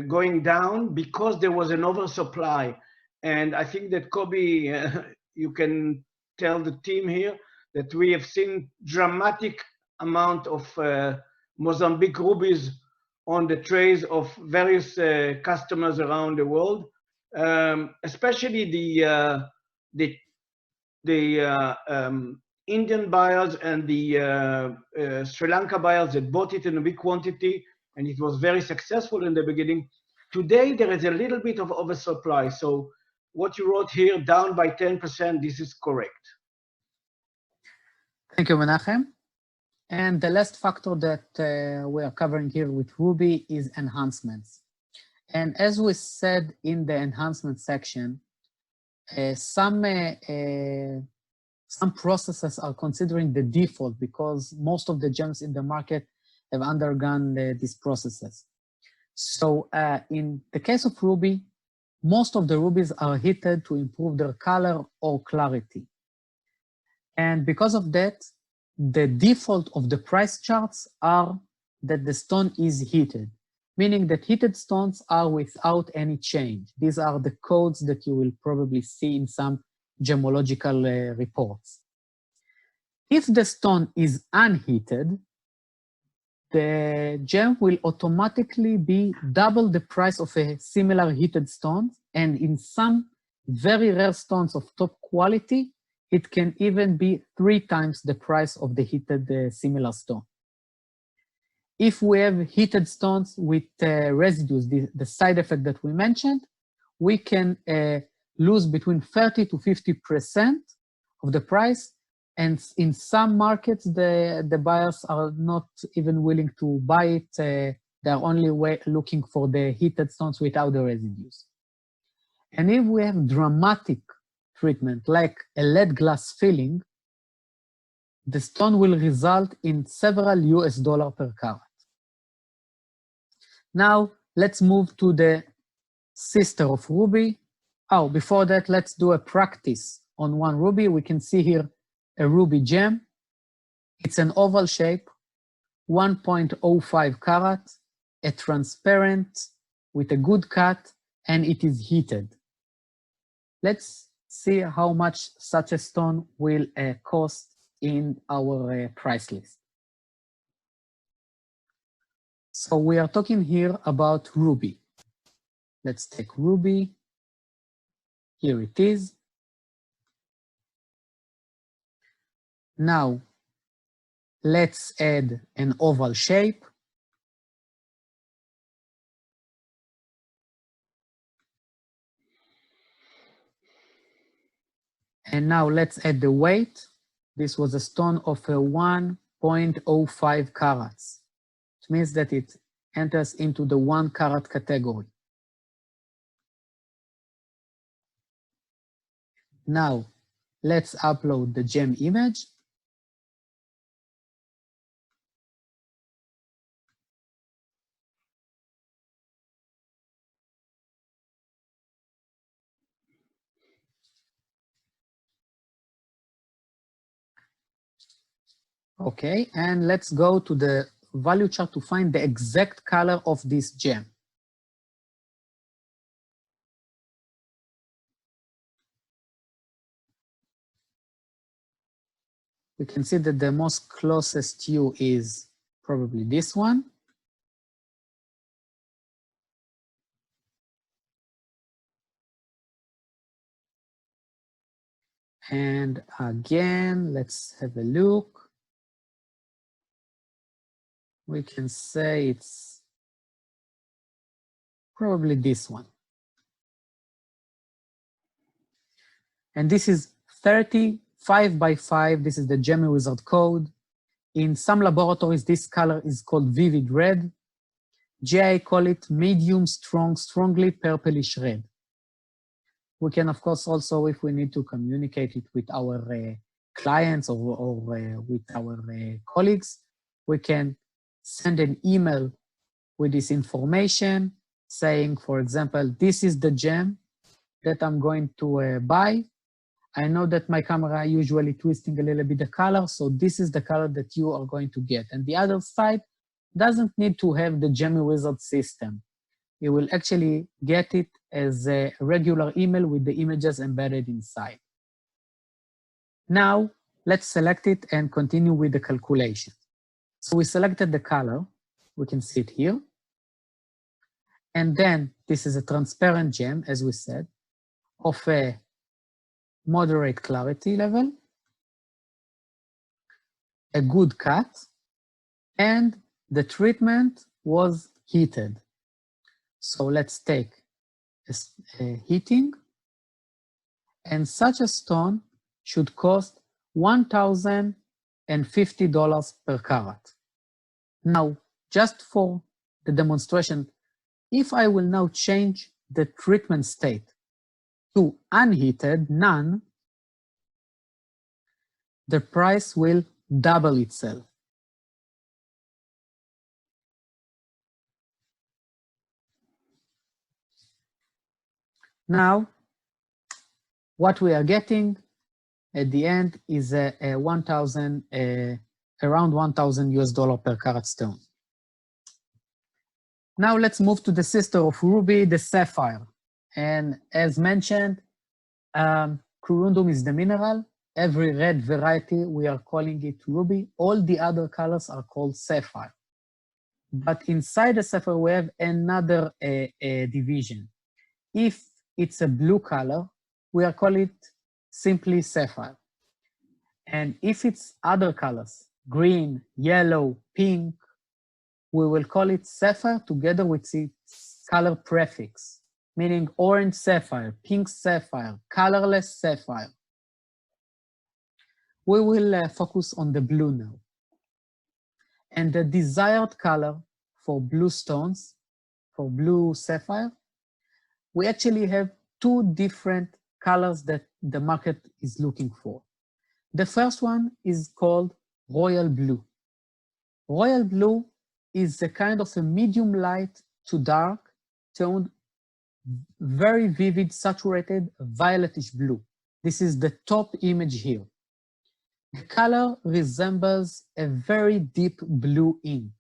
going down because there was an oversupply. And I think that Kobe, you can tell the team here that we have seen dramatic amount of Mozambique rubies on the trays of various customers around the world, especially the Indian buyers and the Sri Lanka buyers that bought it in a big quantity, and it was very successful in the beginning. Today, there is a little bit of oversupply. So what you wrote here, down by 10%, this is correct. Thank you, Menachem. And the last factor that we are covering here with ruby is enhancements. And as we said in the enhancement section, some processes are considering the default because most of the gems in the market have undergone these processes. So in the case of ruby, most of the rubies are heated to improve their color or clarity. And because of that, the default of the price charts are that the stone is heated, meaning that heated stones are without any change. These are the codes that you will probably see in some gemological reports. If the stone is unheated, the gem will automatically be double the price of a similar heated stone, and in some very rare stones of top quality, it can even be 3 times the price of the heated similar stone. If we have heated stones with residues, the side effect that we mentioned, we can lose between 30 to 50% of the price. And in some markets, the buyers are not even willing to buy it. They're only looking for the heated stones without the residues. And if we have dramatic treatment, like a lead glass filling, the stone will result in several US dollars per carat. Now, let's move to the sister of ruby. Oh, before that, let's do a practice on one ruby. We can see here a ruby gem. It's an oval shape, 1.05 carat, a transparent with a good cut, and it is heated. Let's see how much such a stone will cost in our price list. So we are talking here about ruby. Let's take ruby. Here it is. Now, let's add an oval shape. And now let's add the weight. This was a stone of 1.05 carats. It means that it enters into the 1 carat category. Now, let's upload the gem image. Okay, and let's go to the value chart to find the exact color of this gem. We can see that the most closest hue is probably this one. And again, let's have a look. We can say it's probably this one. And this is 35 by 5. This is the Gemewizard code. In some laboratories, this color is called vivid red. GI call it medium strong, strongly purplish red. We can, of course, also, if we need to communicate it with our clients or with our colleagues, we can send an email with this information saying, for example, this is the gem that I'm going to buy. I know that my camera usually twisting a little bit the color, so this is the color that you are going to get. And the other side doesn't need to have the Gemewizard system. You will actually get it as a regular email with the images embedded inside. Now, let's select it and continue with the calculation. So we selected the color. We can see it here. And then this is a transparent gem, as we said, of a moderate clarity level, a good cut, and the treatment was heated. So let's take a heating, and such a stone should cost $1,050 per carat. Now, just for the demonstration, if I will now change the treatment state to unheated, none, the price will double itself. Now, what we are getting at the end is around $1,000 per carat stone. Now let's move to the sister of ruby, the sapphire. And as mentioned, corundum is the mineral. Every red variety, we are calling it ruby. All the other colors are called sapphire. But inside the sapphire, we have another division. If it's a blue color, we are calling it simply sapphire. And if it's other colors, green, yellow, pink, we will call it sapphire together with its color prefix, meaning orange sapphire, pink sapphire, colorless sapphire. We will focus on the blue now. And the desired color for blue stones, for blue sapphire, we actually have two different colors that the market is looking for. The first one is called royal blue. Royal blue is a kind of a medium light to dark toned, very vivid, saturated, violetish blue. This is the top image here. The color resembles a very deep blue ink,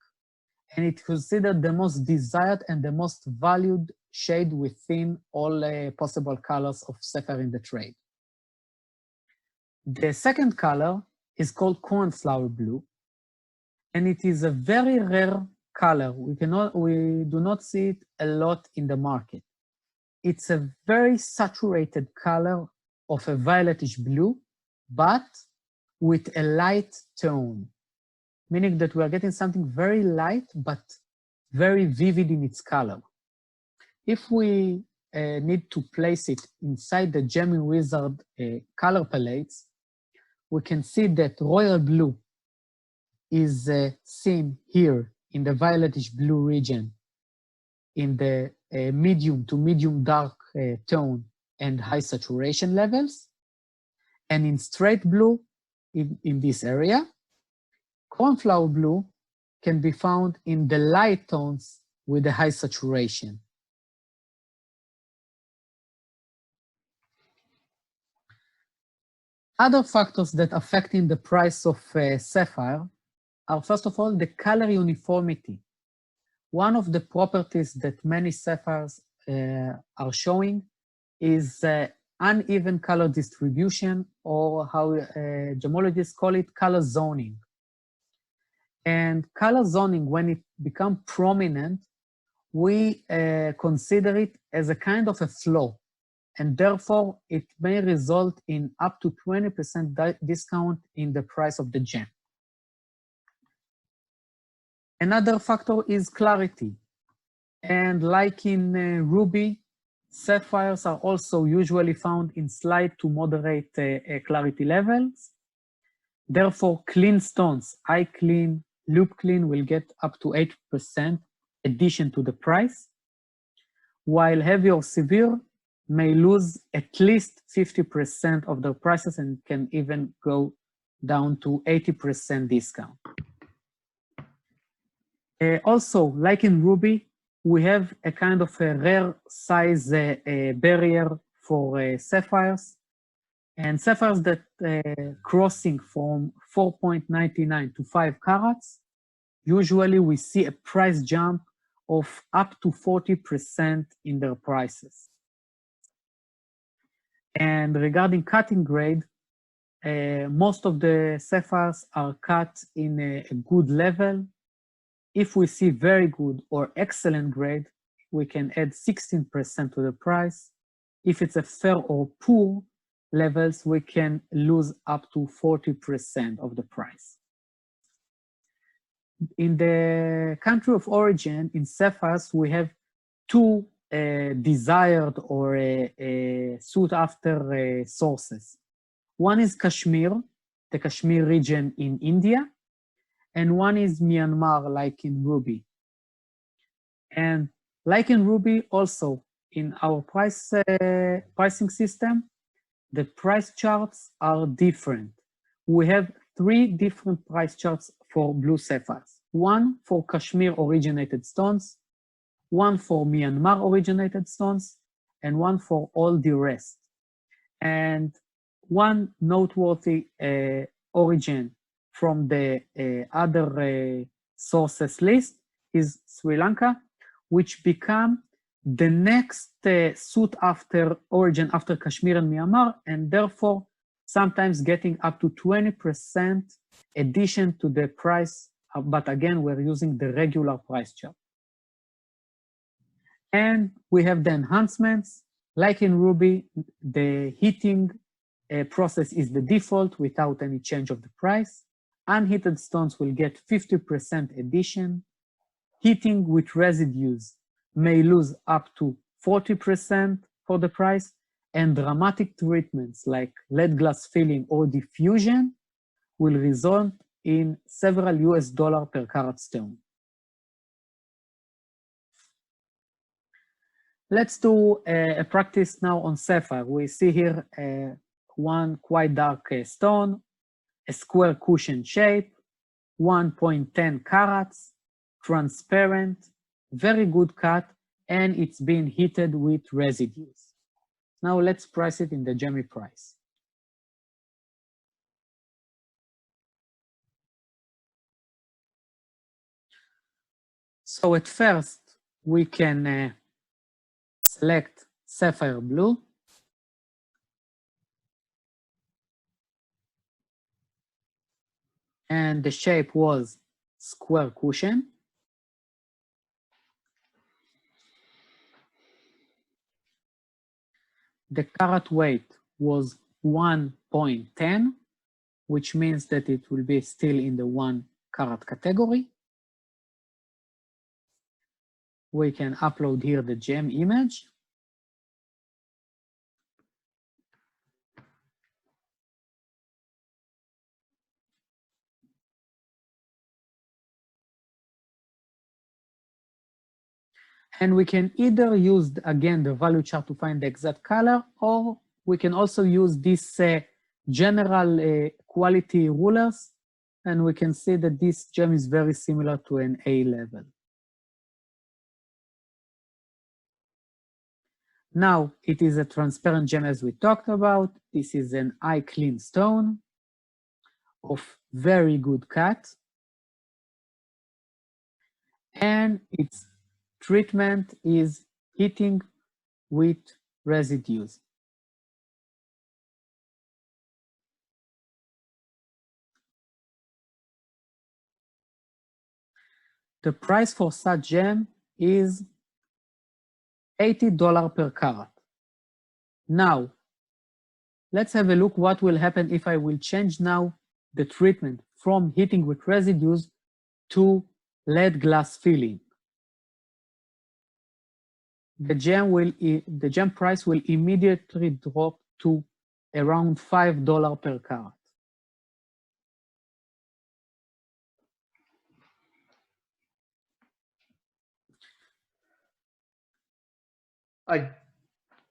and it's considered the most desired and the most valued shade within all possible colors of sapphire in the trade. The second color is called cornflower blue, and it is a very rare color. We do not see it a lot in the market. It's a very saturated color of a violetish blue, but with a light tone, meaning that we are getting something very light, but very vivid in its color. If we need to place it inside the Gemewizard color palettes, we can see that royal blue is seen here in the violetish blue region in the medium to medium dark tone and high saturation levels. And in straight blue, in this area, cornflower blue can be found in the light tones with the high saturation. Other factors that affecting the price of sapphire are, first of all, the color uniformity. One of the properties that many sapphires are showing is uneven color distribution, or how gemologists call it, color zoning. And color zoning, when it becomes prominent, we consider it as a kind of a flaw, and therefore it may result in up to 20% discount in the price of the gem. Another factor is clarity. And like in ruby, sapphires are also usually found in slight to moderate clarity levels. Therefore, clean stones, eye clean, loop clean, will get up to 8% addition to the price, while heavy or severe may lose at least 50% of their prices and can even go down to 80% discount. Also, like in ruby, we have a kind of a rare size barrier for sapphires, and sapphires that crossing from 4.99 to 5 carats, usually we see a price jump of up to 40% in their prices. And regarding cutting grade, most of the sapphires are cut in a good level. If we see very good or excellent grade, we can add 16% to the price. If it's a fair or poor levels, we can lose up to 40% of the price. In the country of origin, in sapphires, we have two desired or sought after sources. One is Kashmir, the Kashmir region in India, and one is Myanmar, like in ruby. And like in ruby, also in our pricing system, the price charts are different. We have 3 different price charts for blue sapphires. One for Kashmir originated stones, one for Myanmar originated stones, and one for all the rest. And one noteworthy origin from the other sources list is Sri Lanka, which become the next sought after origin after Kashmir and Myanmar, and therefore sometimes getting up to 20% addition to the price, but again, we're using the regular price chart. And we have the enhancements. Like in ruby, the heating process is the default without any change of the price. Unheated stones will get 50% addition. Heating with residues may lose up to 40% for the price, and dramatic treatments like lead glass filling or diffusion will result in several US dollars per carat stone. Let's do a practice now on sapphire. We see here one quite dark stone, a square cushion shape, 1.10 carats, transparent, very good cut, and it's been heated with residues. Now let's price it in the Gemi price. So at first, we can select sapphire blue. And the shape was square cushion. The carat weight was 1.10, which means that it will be still in the 1 carat category. We can upload here the gem image. And we can either use, again, the value chart to find the exact color, or we can also use this general quality rulers, and we can see that this gem is very similar to an A level. Now it is a transparent gem as we talked about. This is an eye clean stone of very good cut. And its treatment is heating with residues. The price for such gem is $80 per carat. Now, let's have a look what will happen if I will change now the treatment from heating with residues to lead glass filling. The gem price will immediately drop to around $5 per carat.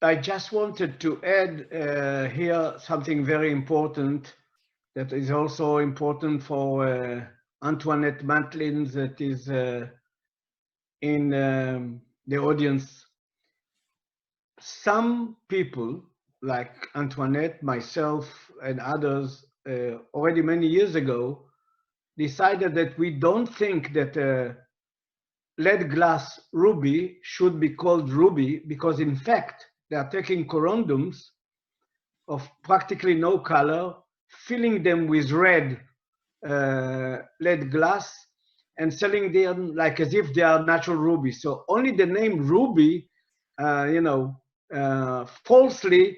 I just wanted to add here something very important that is also important for Antoinette Matlins that is in the audience. Some people like Antoinette, myself, and others already many years ago decided that we don't think that lead glass ruby should be called ruby because in fact they are taking corundums of practically no color, filling them with red lead glass and selling them like as if they are natural ruby. So only the name ruby, falsely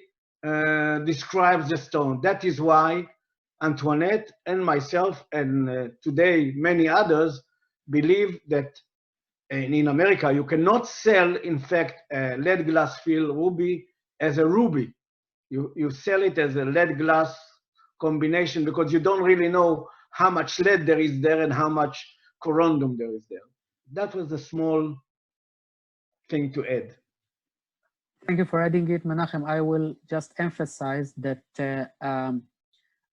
describes the stone. That is why Antoinette and myself and today many others believe that in America you cannot sell in fact a lead glass fill ruby as a ruby. You sell it as a lead glass combination because you don't really know how much lead there is there and how much corundum there is there. That was a small thing to add. Thank you for adding it, Menachem. I will just emphasize that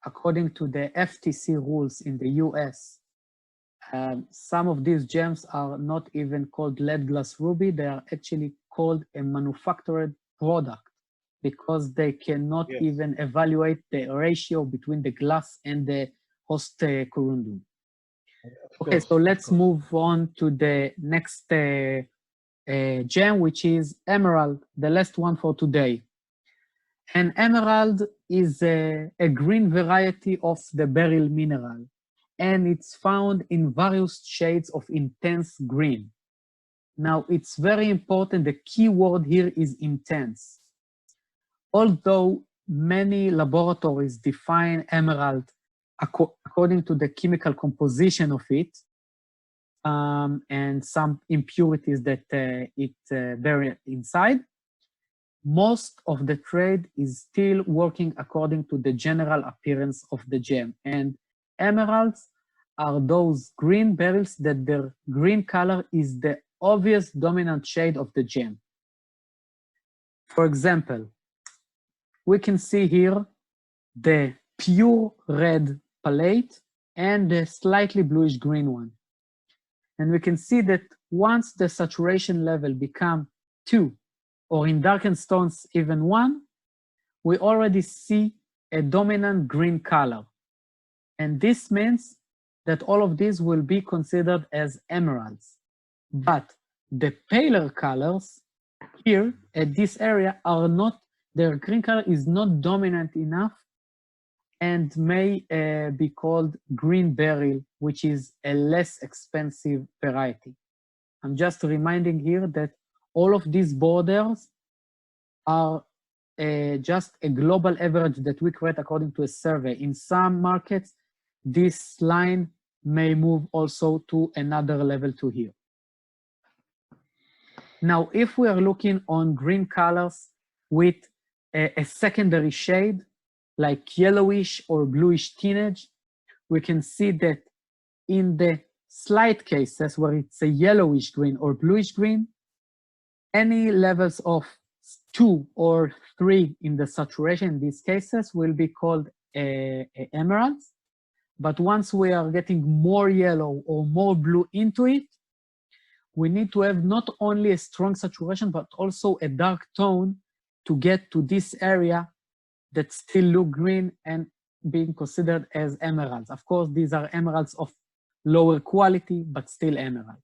according to the FTC rules in the US, some of these gems are not even called lead glass ruby. They are actually called a manufactured product because they cannot even evaluate the ratio between the glass and the host corundum. Okay, so let's move on to the next gem, which is emerald, the last one for today. And emerald is a green variety of the beryl mineral, and it's found in various shades of intense green. Now, it's very important, the key word here is intense. Although many laboratories define emerald according to the chemical composition of it, and some impurities that it buries inside, most of the trade is still working according to the general appearance of the gem. And emeralds are those green beryls that their green color is the obvious dominant shade of the gem. For example, we can see here the pure red palette and the slightly bluish green one. And we can see that once the saturation level becomes 2, or in darkened stones even 1, we already see a dominant green color. And this means that all of these will be considered as emeralds. But the paler colors here at this area are not, their green color is not dominant enough and may be called green beryl, which is a less expensive variety. I'm just reminding here that all of these borders are just a global average that we create according to a survey. In some markets, this line may move also to another level to here. Now, if we are looking on green colors with a secondary shade, like yellowish or bluish teenage, we can see that in the slight cases where it's a yellowish green or bluish green, any levels of 2 or 3 in the saturation in these cases will be called emeralds. But once we are getting more yellow or more blue into it, we need to have not only a strong saturation, but also a dark tone to get to this area that still look green and being considered as emeralds. Of course, these are emeralds of lower quality, but still emeralds.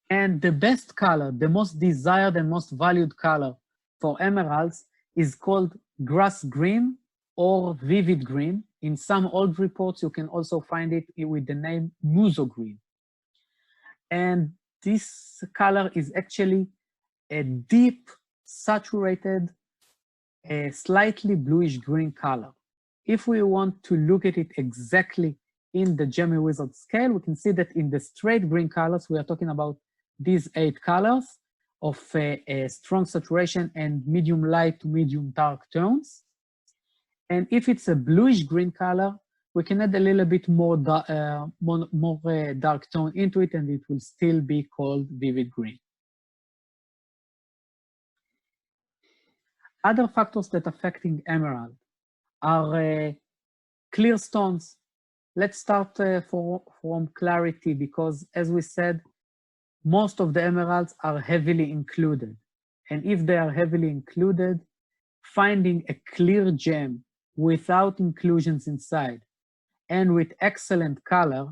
And the best color, the most desired and most valued color for emeralds is called grass green or vivid green. In some old reports, you can also find it with the name muso green. And this color is actually a deep, saturated, slightly bluish green color. If we want to look at it exactly in the Gemewizard scale, we can see that in the straight green colors, we are talking about these 8 colors of a strong saturation and medium light to medium dark tones. And if it's a bluish green color, we can add a little bit more dark tone into it, and it will still be called vivid green. Other factors that affecting emerald are clear stones. Let's start from clarity, because as we said, most of the emeralds are heavily included. And if they are heavily included, finding a clear gem without inclusions inside and with excellent color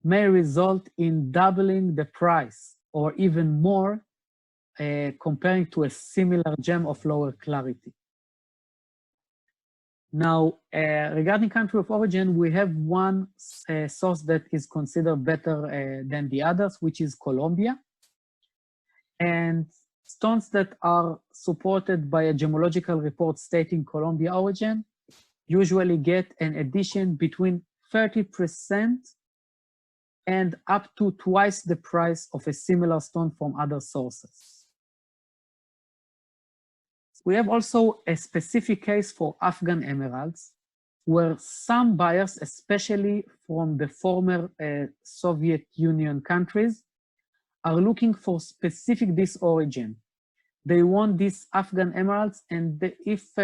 may result in doubling the price or even more comparing to a similar gem of lower clarity. Now, regarding country of origin, we have one source that is considered better than the others, which is Colombia. And stones that are supported by a gemological report stating Colombia origin usually get an addition between 30% and up to twice the price of a similar stone from other sources. We have also a specific case for Afghan emeralds, where some buyers, especially from the former Soviet Union countries, are looking for specific this origin. They want these Afghan emeralds, and if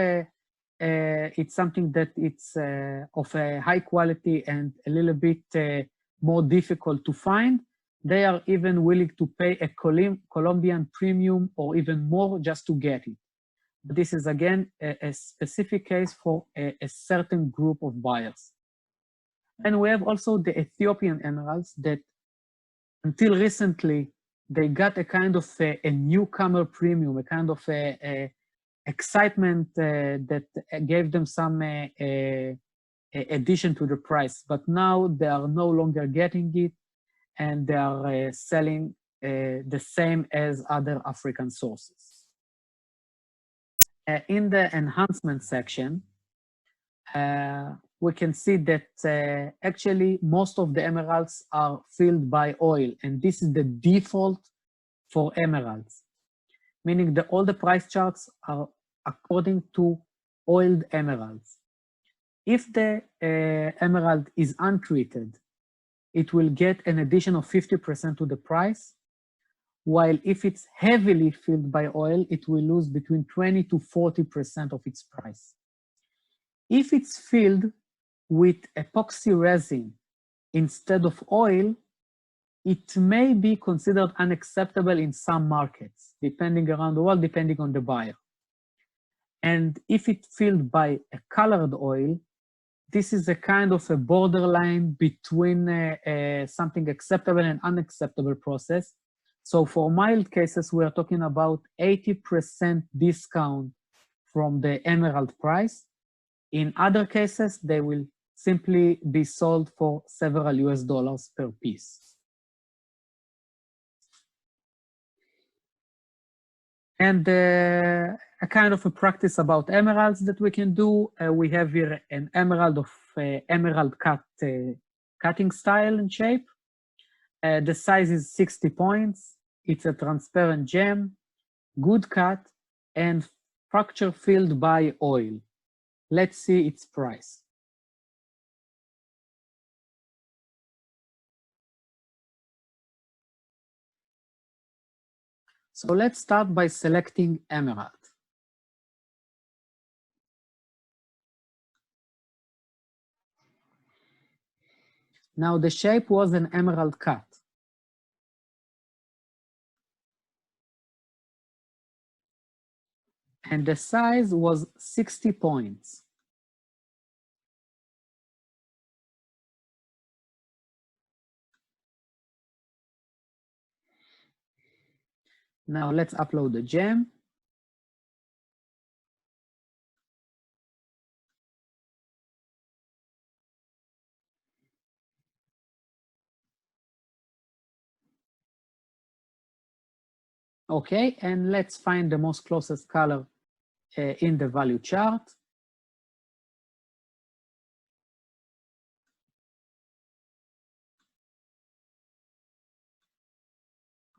it's something that it's of a high quality and a little bit more difficult to find, they are even willing to pay a Colombian premium or even more just to get it. But this is, again, a specific case for a certain group of buyers. And we have also the Ethiopian emeralds that, until recently, they got a kind of a newcomer premium, a kind of a excitement that gave them some addition to the price. But now they are no longer getting it, and they are selling the same as other African sources. In the enhancement section, we can see that actually most of the emeralds are filled by oil, and this is the default for emeralds, meaning that all the price charts are according to oiled emeralds. If the emerald is untreated, it will get an addition of 50% to the price, while if it's heavily filled by oil, it will lose between 20 to 40% of its price. If it's filled with epoxy resin instead of oil, it may be considered unacceptable in some markets, depending around the world, depending on the buyer. And if it's filled by a colored oil, this is a kind of a borderline between something acceptable and unacceptable process. So for mild cases, we are talking about 80% discount from the emerald price. In other cases, they will simply be sold for several US$ per piece. And a kind of a practice about emeralds that we can do. We have here an emerald of emerald cut cutting style and shape. The size is 60 points. It's a transparent gem, good cut, and fracture filled by oil. Let's see its price. So let's start by selecting emerald. Now the shape was an emerald cut. And the size was 60 points. Now let's upload the gem. Okay, and let's find the most closest color in the value chart.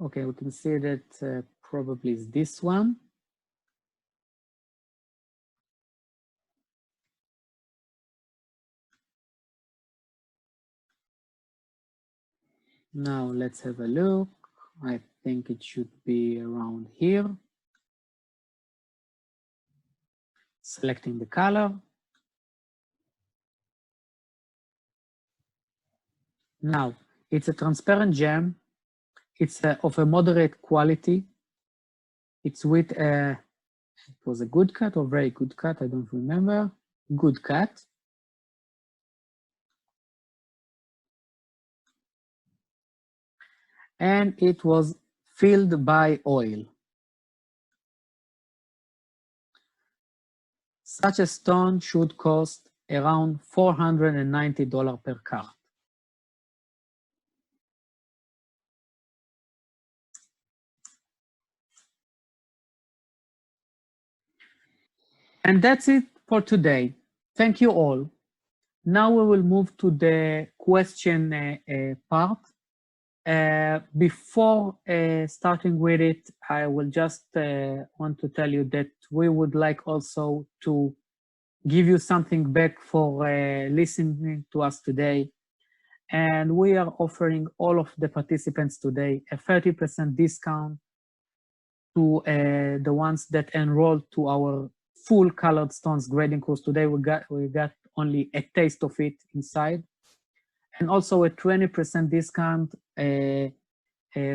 Okay, we can see that probably is this one. Now let's have a look. I think it should be around here. Selecting the color. Now, it's a transparent gem. It's of a moderate quality. It's with it was a good cut or very good cut, I don't remember. Good cut. And it was filled by oil. Such a stone should cost around $490 per carat. And that's it for today. Thank you all. Now we will move to the question part. Before starting with it, I will just want to tell you that we would like also to give you something back for listening to us today. And we are offering all of the participants today a 30% discount to the ones that enrolled to our full colored stones grading course. Today we got only a taste of it inside, and also a 20% discount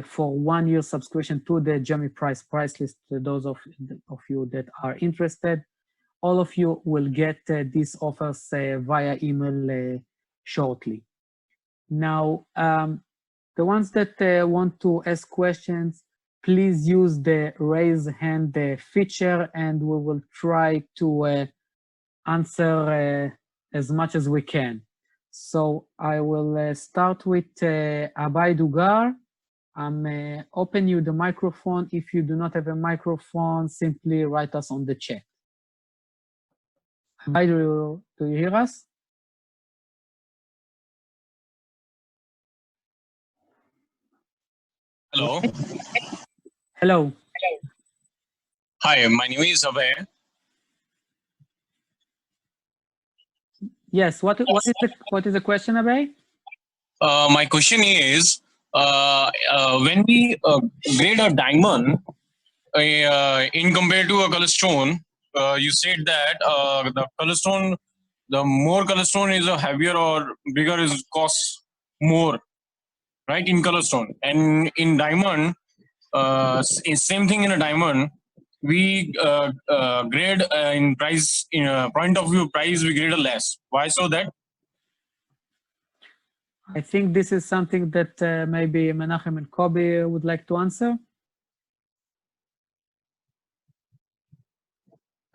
for 1 year subscription to the Gemewizard price list. To those of you that are interested, all of you will get these offers via email shortly. Now, the ones that want to ask questions, please use the raise hand feature, and we will try to answer as much as we can. So I will start with Abay Dugar. I'm open you the microphone. If you do not have a microphone, simply write us on the chat. Abay, do you hear us? Hello. Hello. Hi, my name is Abhay. Yes, what is the question, Abhay? My question is, when we grade a diamond in compared to a color stone, you said that the color stone, the more color stone is a heavier or bigger is costs more, right? In color stone, and in diamond, same thing in a diamond. We grade in price, in a point of view price, we grade a less. Why so that? I think this is something that maybe Menachem and Kobe would like to answer.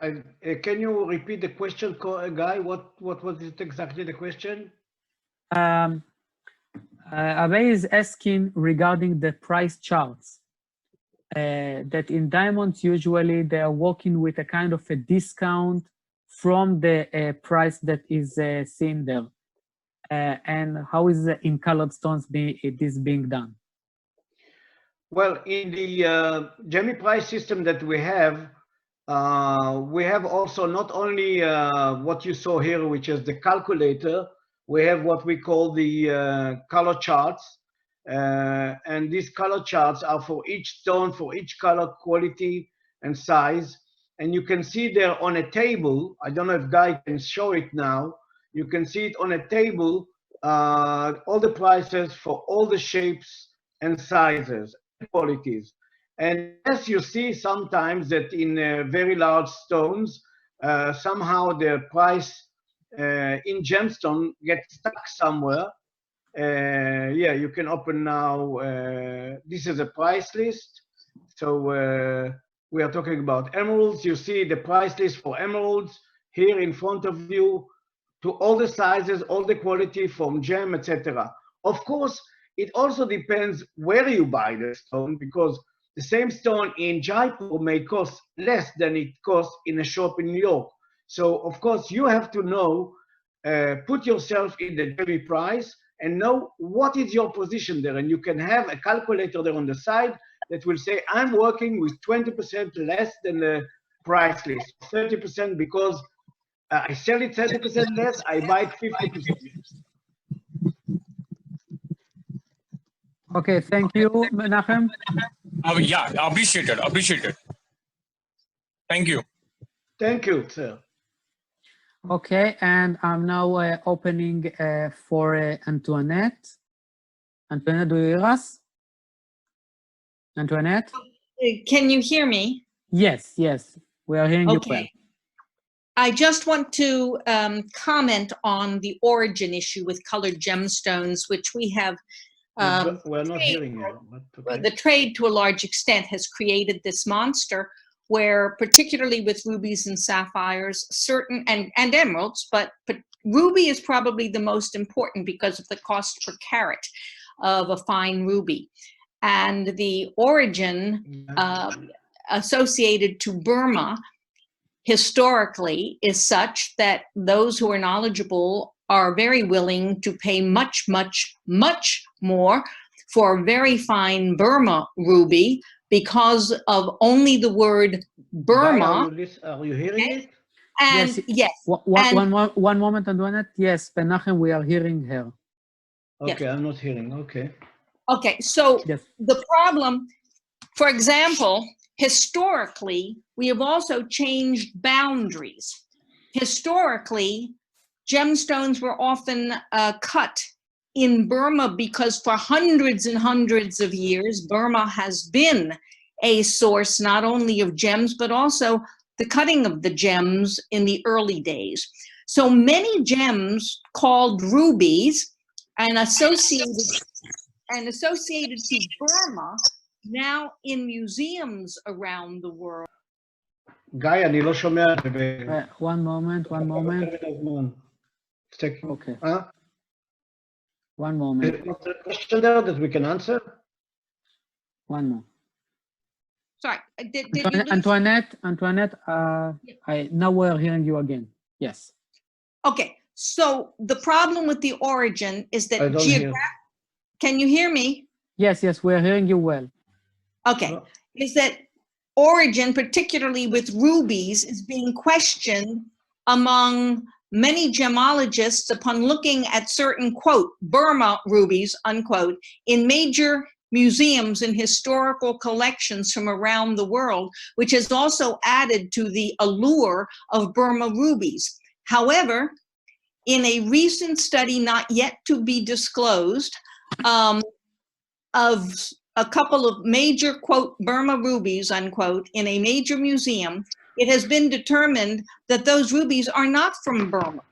Can you repeat the question, Guy? What was it exactly, the question? Abhay is asking regarding the price charts. That in diamonds, usually they are working with a kind of a discount from the price that is seen there. And how is in colored stones this being done? Well, in the Gemi price system that we have also not only what you saw here, which is the calculator. We have what we call the color charts. And these color charts are for each stone, for each color quality and size. And you can see there on a table, I don't know if Guy can show it now, you can see it on a table all the prices for all the shapes and sizes and qualities. And yes, you see sometimes that in very large stones, somehow the price in gemstone gets stuck somewhere. Yeah, you can open now. This is a price list. So we are talking about emeralds. You see the price list for emeralds here in front of you, to all the sizes, all the quality from gem, etc. Of course, it also depends where you buy the stone, because the same stone in Jaipur may cost less than it costs in a shop in New York. So of course you have to know, put yourself in the Gemi price and know what is your position there. And you can have a calculator there on the side that will say, I'm working with 20% less than the price list, 30% because I sell it 30% less, I buy it 50%. Okay, thank you, Menachem. Yeah, appreciated. Thank you. Thank you, sir. Okay, and I'm now opening for Antoinette. Antoinette, do you hear us? Antoinette? Can you hear me? Yes, we are hearing you well. I just want to comment on the origin issue with colored gemstones, which we have. We're not hearing you. Okay. The trade, to a large extent, has created this monster where, particularly with rubies and sapphires, certain and emeralds, but ruby is probably the most important because of the cost per carat of a fine ruby, and the origin associated to Burma historically is such that those who are knowledgeable are very willing to pay much, much, much more for a very fine Burma ruby because of only the word Burma. Are you hearing it? And yes. One moment, Antoinette. Yes, Menachem, we are hearing her. Okay, Yes. I'm not hearing. Okay. Okay, so Yes. the problem, for example, historically, we have also changed boundaries. Historically, gemstones were often cut in Burma because for hundreds and hundreds of years, Burma has been a source not only of gems, but also the cutting of the gems in the early days. So many gems called rubies and associated to Burma now in museums around the world. Guy, אני לא שומע. One moment. Okay. One moment. Is there a question there that we can answer? One more. Sorry, did you lose? Antoinette, now we're hearing you again. Yes. Okay, so the problem with the origin is that I don't hear. Can you hear me? Yes, we're hearing you well. Okay, is that origin, particularly with rubies, is being questioned among many gemologists upon looking at certain, quote, Burma rubies, unquote, in major museums and historical collections from around the world, which has also added to the allure of Burma rubies. However, in a recent study not yet to be disclosed, of a couple of major, quote, Burma rubies, unquote, in a major museum, it has been determined that those rubies are not from Burma.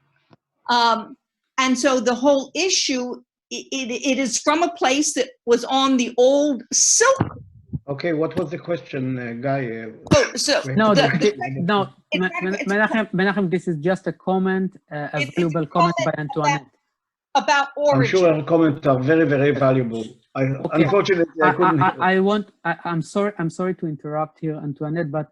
And so the whole issue, it is from a place that was on the old silk. Okay, what was the question, Guy? Menachem, this is just a comment, a valuable comment by Antoinette. About origin. I'm sure her comments are very, very valuable. Okay. Unfortunately, I couldn't hear. I'm sorry to interrupt here, Antoinette, but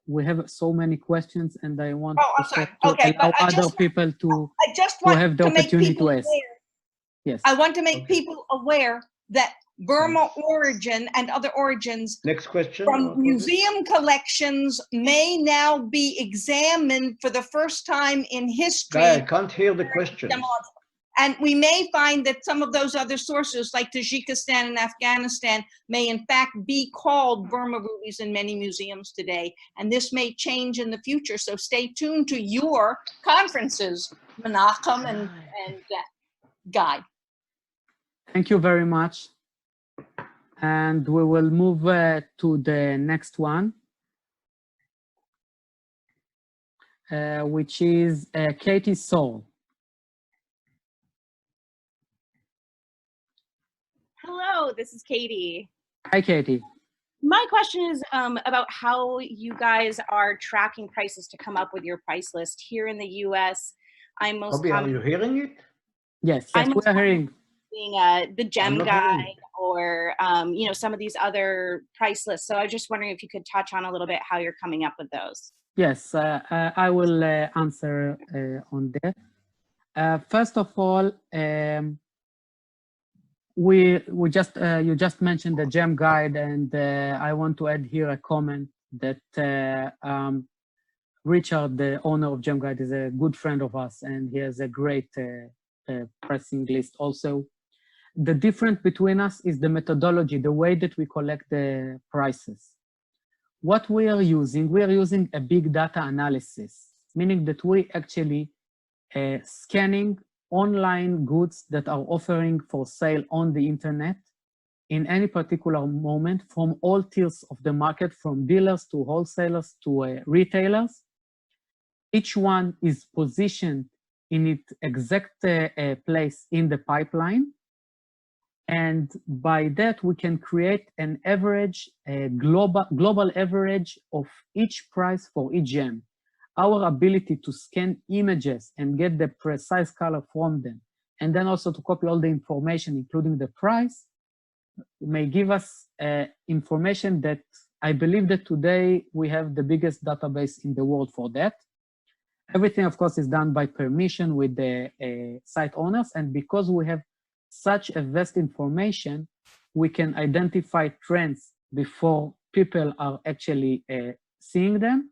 we have so many questions, and I want to allow other people to have the opportunity to ask. Yes. I want to make people aware that Burma origin and other origins from museum collections may now be examined for the first time in history. Guy, I can't hear the question. And we may find that some of those other sources, like Tajikistan and Afghanistan, may in fact be called Burma rubies in many museums today. And this may change in the future. So stay tuned to your conferences, Menachem and guide. Thank you very much. And we will move to the next one, which is Katie Soul. Hello, this is Katie. Hi, Katie. My question is about how you guys are tracking prices to come up with your price list. Here in the US, I'm most Kobe, are you hearing it? Yes, I'm we are hearing. the Gem Guide or you know, some of these other price lists. So I was just wondering if you could touch on a little bit how you're coming up with those. Yes, I will answer on that. First of all, you just mentioned the Gem Guide, and I want to add here a comment that Richard, the owner of Gem Guide, is a good friend of us, and he has a great pricing list also. The difference between us is the methodology, the way that we collect the prices. What we are using a big data analysis, meaning that we actually scanning online goods that are offering for sale on the internet in any particular moment from all tiers of the market, from dealers to wholesalers to retailers. Each one is positioned in its exact place in the pipeline. And by that, we can create an average, global average of each price for each gem. Our ability to scan images and get the precise color from them, and then also to copy all the information, including the price, may give us information that I believe that today we have the biggest database in the world for that. Everything, of course, is done by permission with the site owners, and because we have such a vast information, we can identify trends before people are actually seeing them.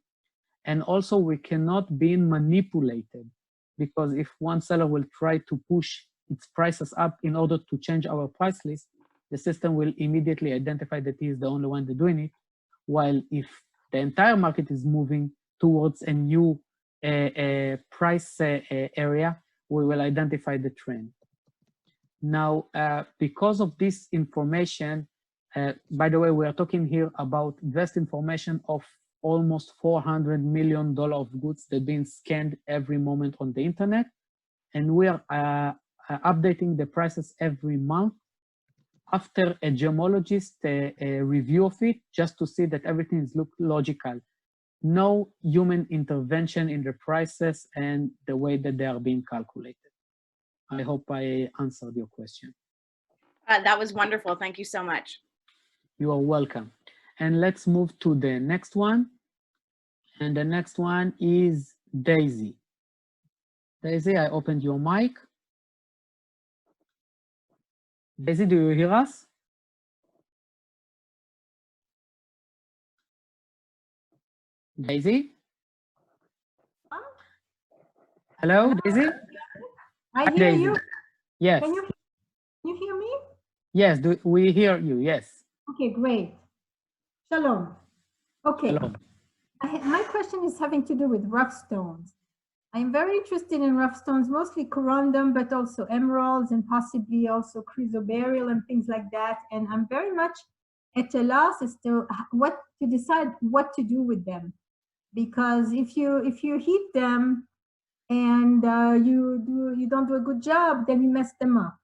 And also we cannot be manipulated, because if one seller will try to push its prices up in order to change our price list, the system will immediately identify that he is the only one doing it. While if the entire market is moving towards a new price area, we will identify the trend. Now, because of this information, by the way, we are talking here about vast information of almost $400 million of goods that are being scanned every moment on the internet. And we are updating the prices every month after a gemologist review of it, just to see that everything is logical. No human intervention in the prices and the way that they are being calculated. I hope I answered your question. That was wonderful. Thank you so much. You are welcome. And let's move to the next one. And the next one is Daisy. Daisy, I opened your mic. Daisy, do you hear us? Daisy? Hello, Daisy? I hear Daisy. you. Yes. Can you hear me? Yes, we hear you, yes. Okay, great. Shalom. Okay. Shalom. My question is having to do with rough stones. I'm very interested in rough stones, mostly corundum, but also emeralds and possibly also chrysoberyl and things like that. And I'm very much at a loss as to what to decide what to do with them. Because if you heat them and you don't do a good job, then you mess them up.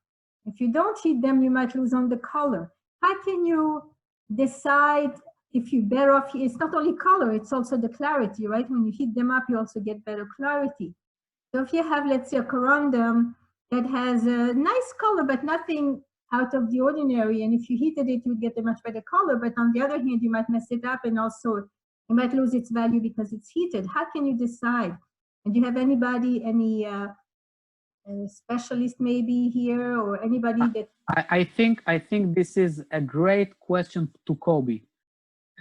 If you don't heat them, you might lose on the color. How can you decide if you're better off? It's not only color, it's also the clarity, right? When you heat them up, you also get better clarity. So if you have, let's say, a corundum that has a nice color, but nothing out of the ordinary, and if you heated it, you would get a much better color, but on the other hand, you might mess it up, and also it might lose its value because it's heated. How can you decide? And do you have anybody, any specialist maybe here, or anybody that... I think this is a great question to Kobe,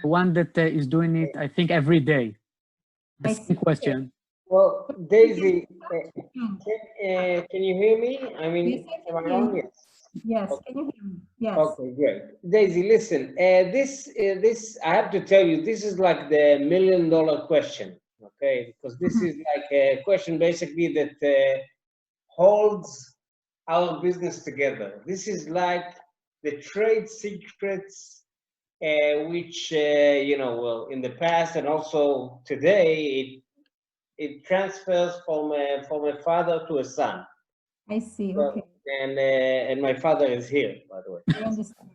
the one that is doing it, I think, every day. The same question. Well, Daisy, can you hear me? I mean, am I on? Yes. Yes, okay. Can you hear me? Yes. Okay, great. Daisy, listen, this, I have to tell you, this is like the $1 million question, okay? Because this is like a question basically that holds our business together. This is like the trade secrets, which, you know, well, in the past and also today, it transfers from a father to a son. I see, So, okay. and my father is here, by the way. I understand.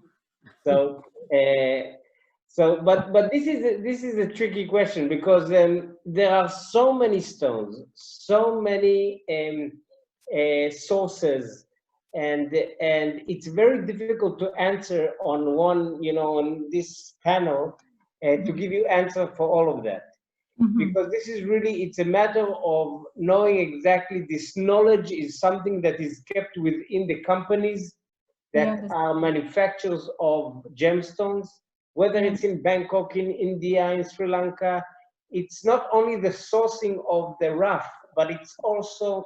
So, but this is a tricky question because there are so many stones, so many sources, and it's very difficult to answer on one, you know, on this panel, to give you answer for all of that. Because this is really, it's a matter of knowing exactly this knowledge is something that is kept within the companies that are manufacturers of gemstones, whether it's in Bangkok, in India, in Sri Lanka. It's not only the sourcing of the rough, but it's also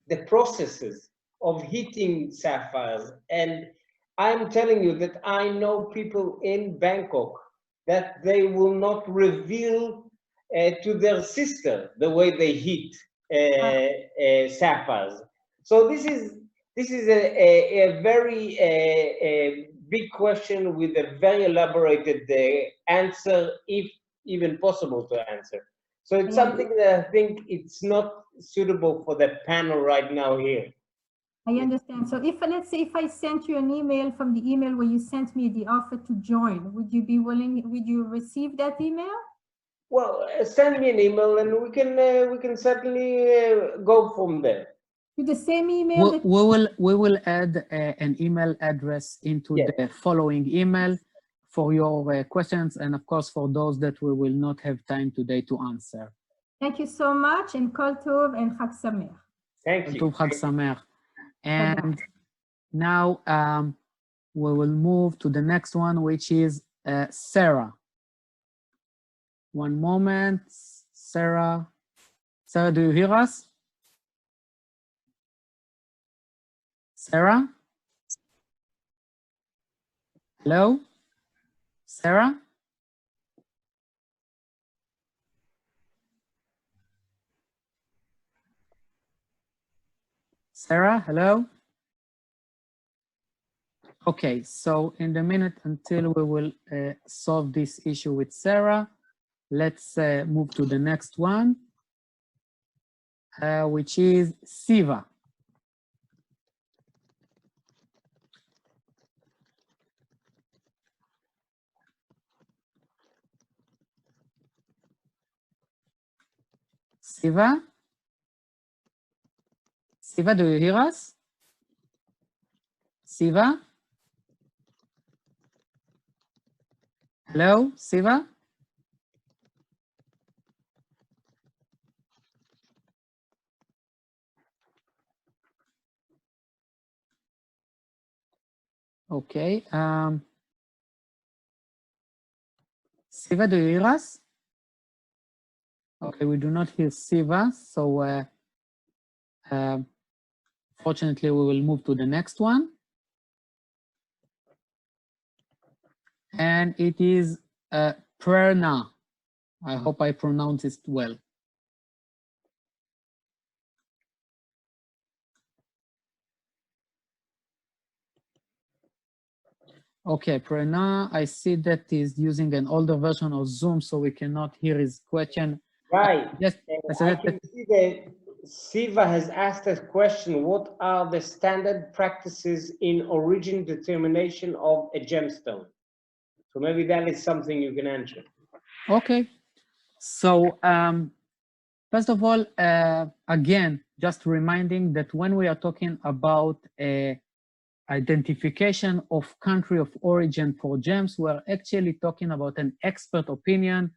the processes of heating sapphires. And I'm telling you that I know people in Bangkok that they will not reveal to their sister the way they heat sapphires. So this is a very big question with a very elaborated answer, if even possible to answer. So it's something that I think it's not suitable for the panel right now here. I understand. So if, let's say, if I sent you an email from the email where you sent me the offer to join, would you be willing, would you receive that email? Well, send me an email and we can certainly go from there. To the same email? We will add an email address into the following email for your questions, and of course for those that we will not have time today to answer. Thank you so much, and Kol Tov and Chag Sameach. Thank you. Kol Tov, Chag Sameach. And now we will move to the next one, which is Sarah. One moment, Sarah. Sarah, do you hear us? Sarah? Hello? Sarah? Sarah, hello? Okay, so in the minute until we will solve this issue with Sarah, let's move to the next one, which is Siva. Siva? Siva, do you hear us? Siva? Hello, Siva? Okay. Siva, do you hear us? Okay, we do not hear Siva, so fortunately we will move to the next one. And it is Prerna. I hope I pronounced it well. Okay, Prerna, I see that he's using an older version of Zoom, so we cannot hear his question. Right. Yes, I can see that Siva has asked a question: what are the standard practices in origin determination of a gemstone? So maybe that is something you can answer. Okay. So first of all, again, just reminding that when we are talking about identification of country of origin for gems, we're actually talking about an expert opinion,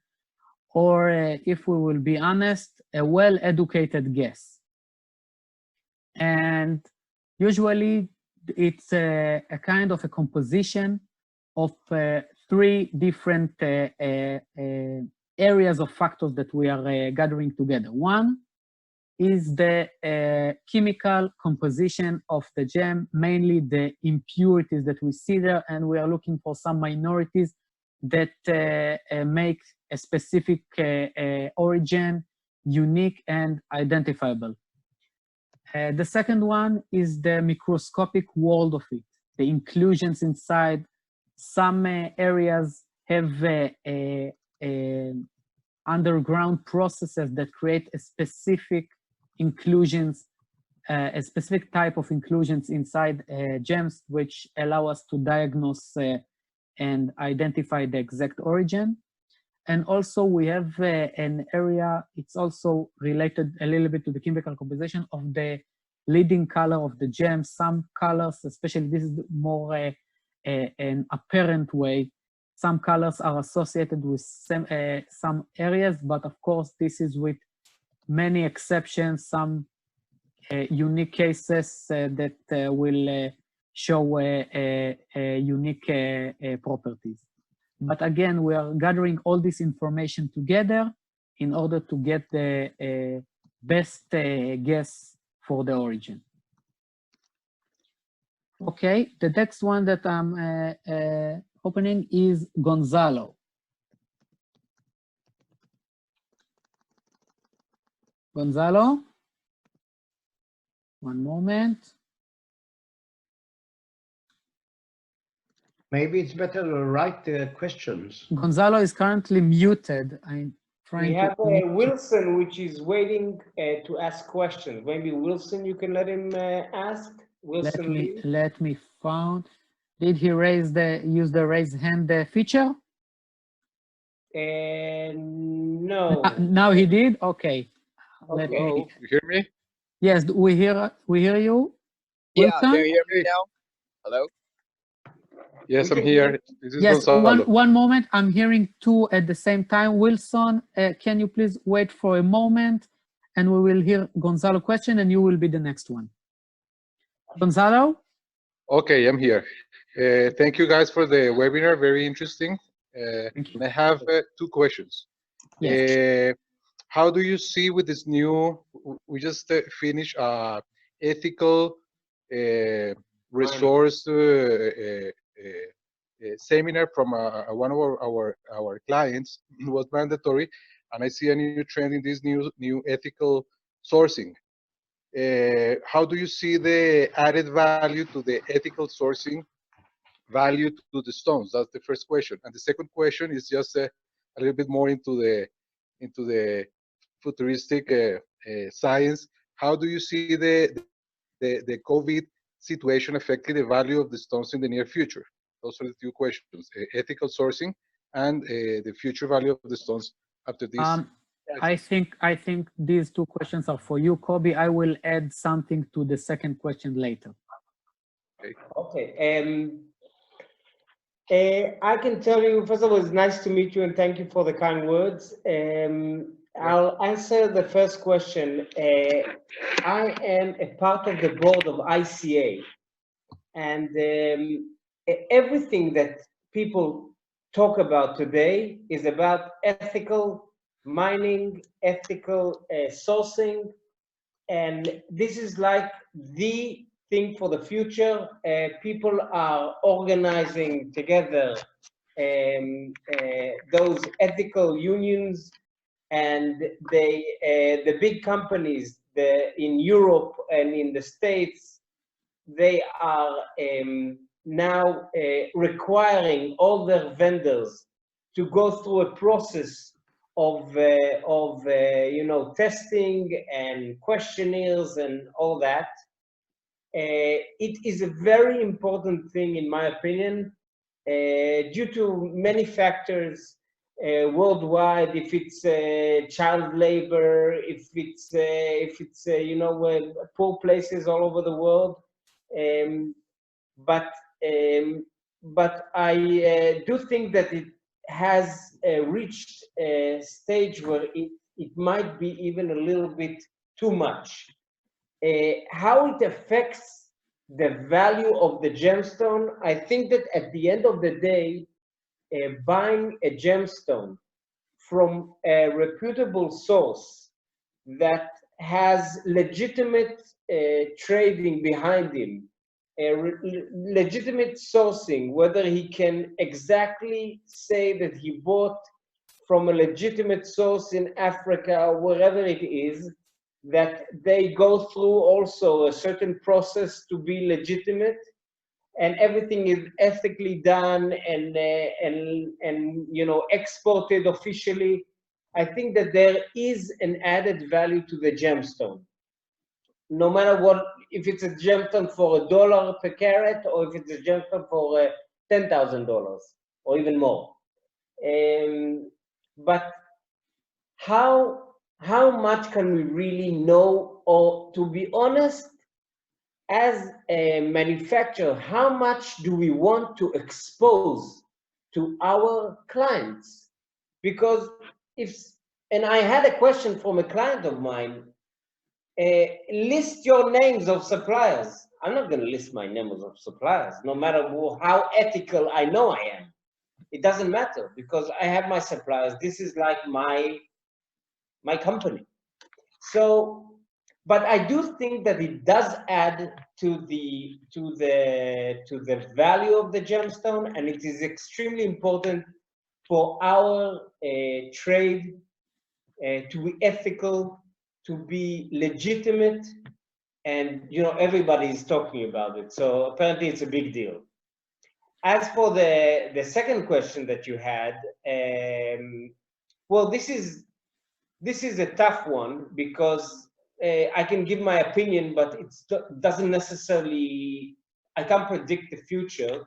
or if we will be honest, a well-educated guess. And usually it's a kind of a composition of three different areas of factors that we are gathering together. One is the chemical composition of the gem, mainly the impurities that we see there, and we are looking for some minorities that make a specific origin unique and identifiable. The second one is the microscopic world of it, the inclusions inside. Some areas have underground processes that create a specific inclusions, a specific type of inclusions inside gems, which allow us to diagnose and identify the exact origin. And also we have an area, it's also related a little bit to the chemical composition of the leading color of the gem. Some colors, especially this is more an apparent way, some colors are associated with some areas, but of course this is with many exceptions, some unique cases that will show unique properties. But again, we are gathering all this information together in order to get the best guess for the origin. Okay, the next one that I'm opening is Gonzalo. Gonzalo, one moment. Maybe it's better to write the questions. Gonzalo is currently muted. I'm trying We have to... Wilson, which is waiting to ask questions. Maybe Wilson, you can let him ask. Wilson, let me find. Did he use the raise hand feature? no. Now he did. Okay. Hello, you hear me? Yes, we hear you. Yeah, Wilson? can you hear me now? Hello? Yes, I'm here. This is Yes, Gonzalo. one moment. I'm hearing two at the same time. Wilson, can you please wait for a moment and we will hear Gonzalo question and you will be the next one. Gonzalo? Okay, I'm here. Thank you guys for the webinar, very interesting. Thank you. I have two questions. Yes. How do you see with this new, we just finished ethical resource seminar from one of our clients. It was mandatory, and I see a new trend in this new ethical sourcing. How do you see the added value to the ethical sourcing value to the stones? That's the first question. And the second question is just a little bit more into the futuristic science. How do you see the COVID situation affecting the value of the stones in the near future? Those are the two questions: ethical sourcing and the future value of the stones after this. I think these two questions are for you, Kobe. I will add something to the second question later. Okay. I can tell you, first of all, it's nice to meet you and thank you for the kind words. I'll answer the first question. I am a part of the board of ICA, and everything that people talk about today is about ethical mining, ethical sourcing, and this is like the thing for the future. People are organizing together those ethical unions, and the big companies in Europe and in the States, they are now requiring all their vendors to go through a process of testing and questionnaires and all that. It is a very important thing, in my opinion, due to many factors worldwide. If it's child labor, if it's poor places all over the world, but I do think that it has reached a stage where it might be even a little bit too much. How it affects the value of the gemstone, I think that at the end of the day, buying a gemstone from a reputable source that has legitimate trading behind him, legitimate sourcing, whether he can exactly say that he bought from a legitimate source in Africa or wherever it is, that they go through also a certain process to be legitimate, and everything is ethically done and you know, exported officially. I think that there is an added value to the gemstone. No matter what, if it's a gemstone for $1 per carat, or if it's a gemstone for $10,000 or even more. But how much can we really know? Or to be honest, as a manufacturer, how much do we want to expose to our clients? Because and I had a question from a client of mine, list your names of suppliers. I'm not going to list my names of suppliers, no matter how ethical I know I am. It doesn't matter, because I have my suppliers. This is like my company. So, but I do think that it does add to the value of the gemstone, and it is extremely important for our trade to be ethical, to be legitimate, and you know, everybody is talking about it. So apparently it's a big deal. As for the second question that you had, well, this is a tough one, because I can give my opinion, but it doesn't necessarily, I can't predict the future.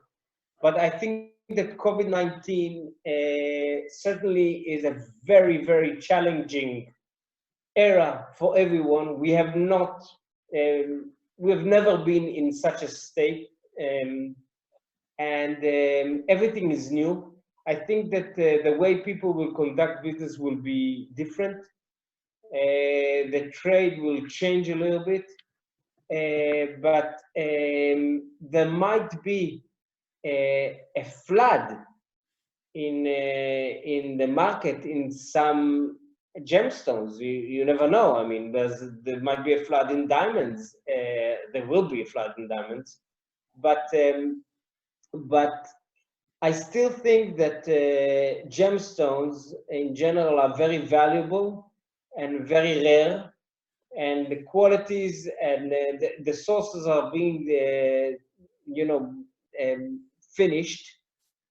But I think that COVID-19 certainly is a very, very challenging era for everyone. We have never been in such a state, and everything is new. I think that the way people will conduct business will be different. The trade will change a little bit, but there might be a flood in the market in some gemstones. You never know. I mean, there might be a flood in diamonds. There will be a flood in diamonds, but I still think that gemstones in general are very valuable and very rare, and the qualities and the sources are being, you know, finished,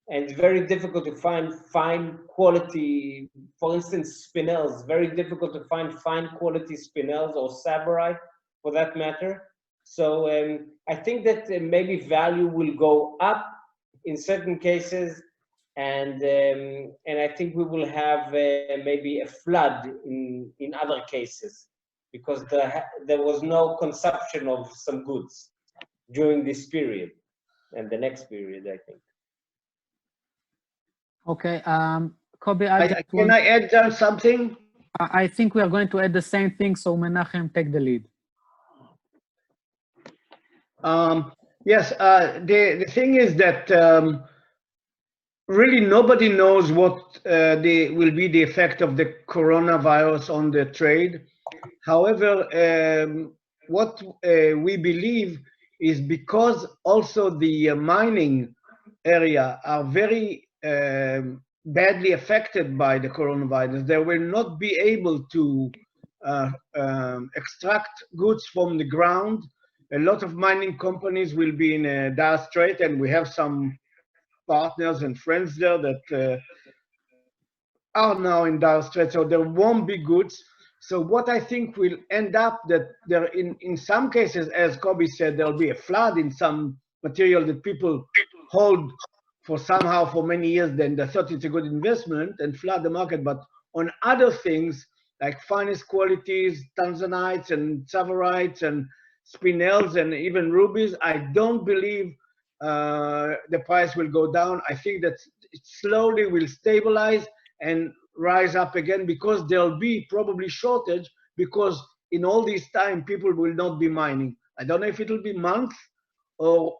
and it's very difficult to find fine quality. For instance, spinels, very difficult to find fine quality spinels, or sabarite for that matter. So I think that maybe value will go up in certain cases, and I think we will have maybe a flood in other cases, because there was no consumption of some goods during this period and the next period, I think. Okay, Kobe, can I add something? I think we are going to add the same thing, so Menachem, take the lead. Yes, the thing is that really nobody knows what will be the effect of the coronavirus on the trade. However, what we believe is, because also the mining area are very badly affected by the coronavirus, they will not be able to extract goods from the ground. A lot of mining companies will be in a dire strait, and we have some partners and friends there that are now in dire straits, so there won't be goods. So what I think will end up, that there in some cases, as Kobe said, there'll be a flood in some material that people hold for many years, then they thought it's a good investment and flood the market. But on other things like finest qualities, tanzanites and savarites and spinels and even rubies, I don't believe the price will go down. I think that it slowly will stabilize and rise up again, because there'll be probably shortage, because in all this time people will not be mining. I don't know if it'll be months or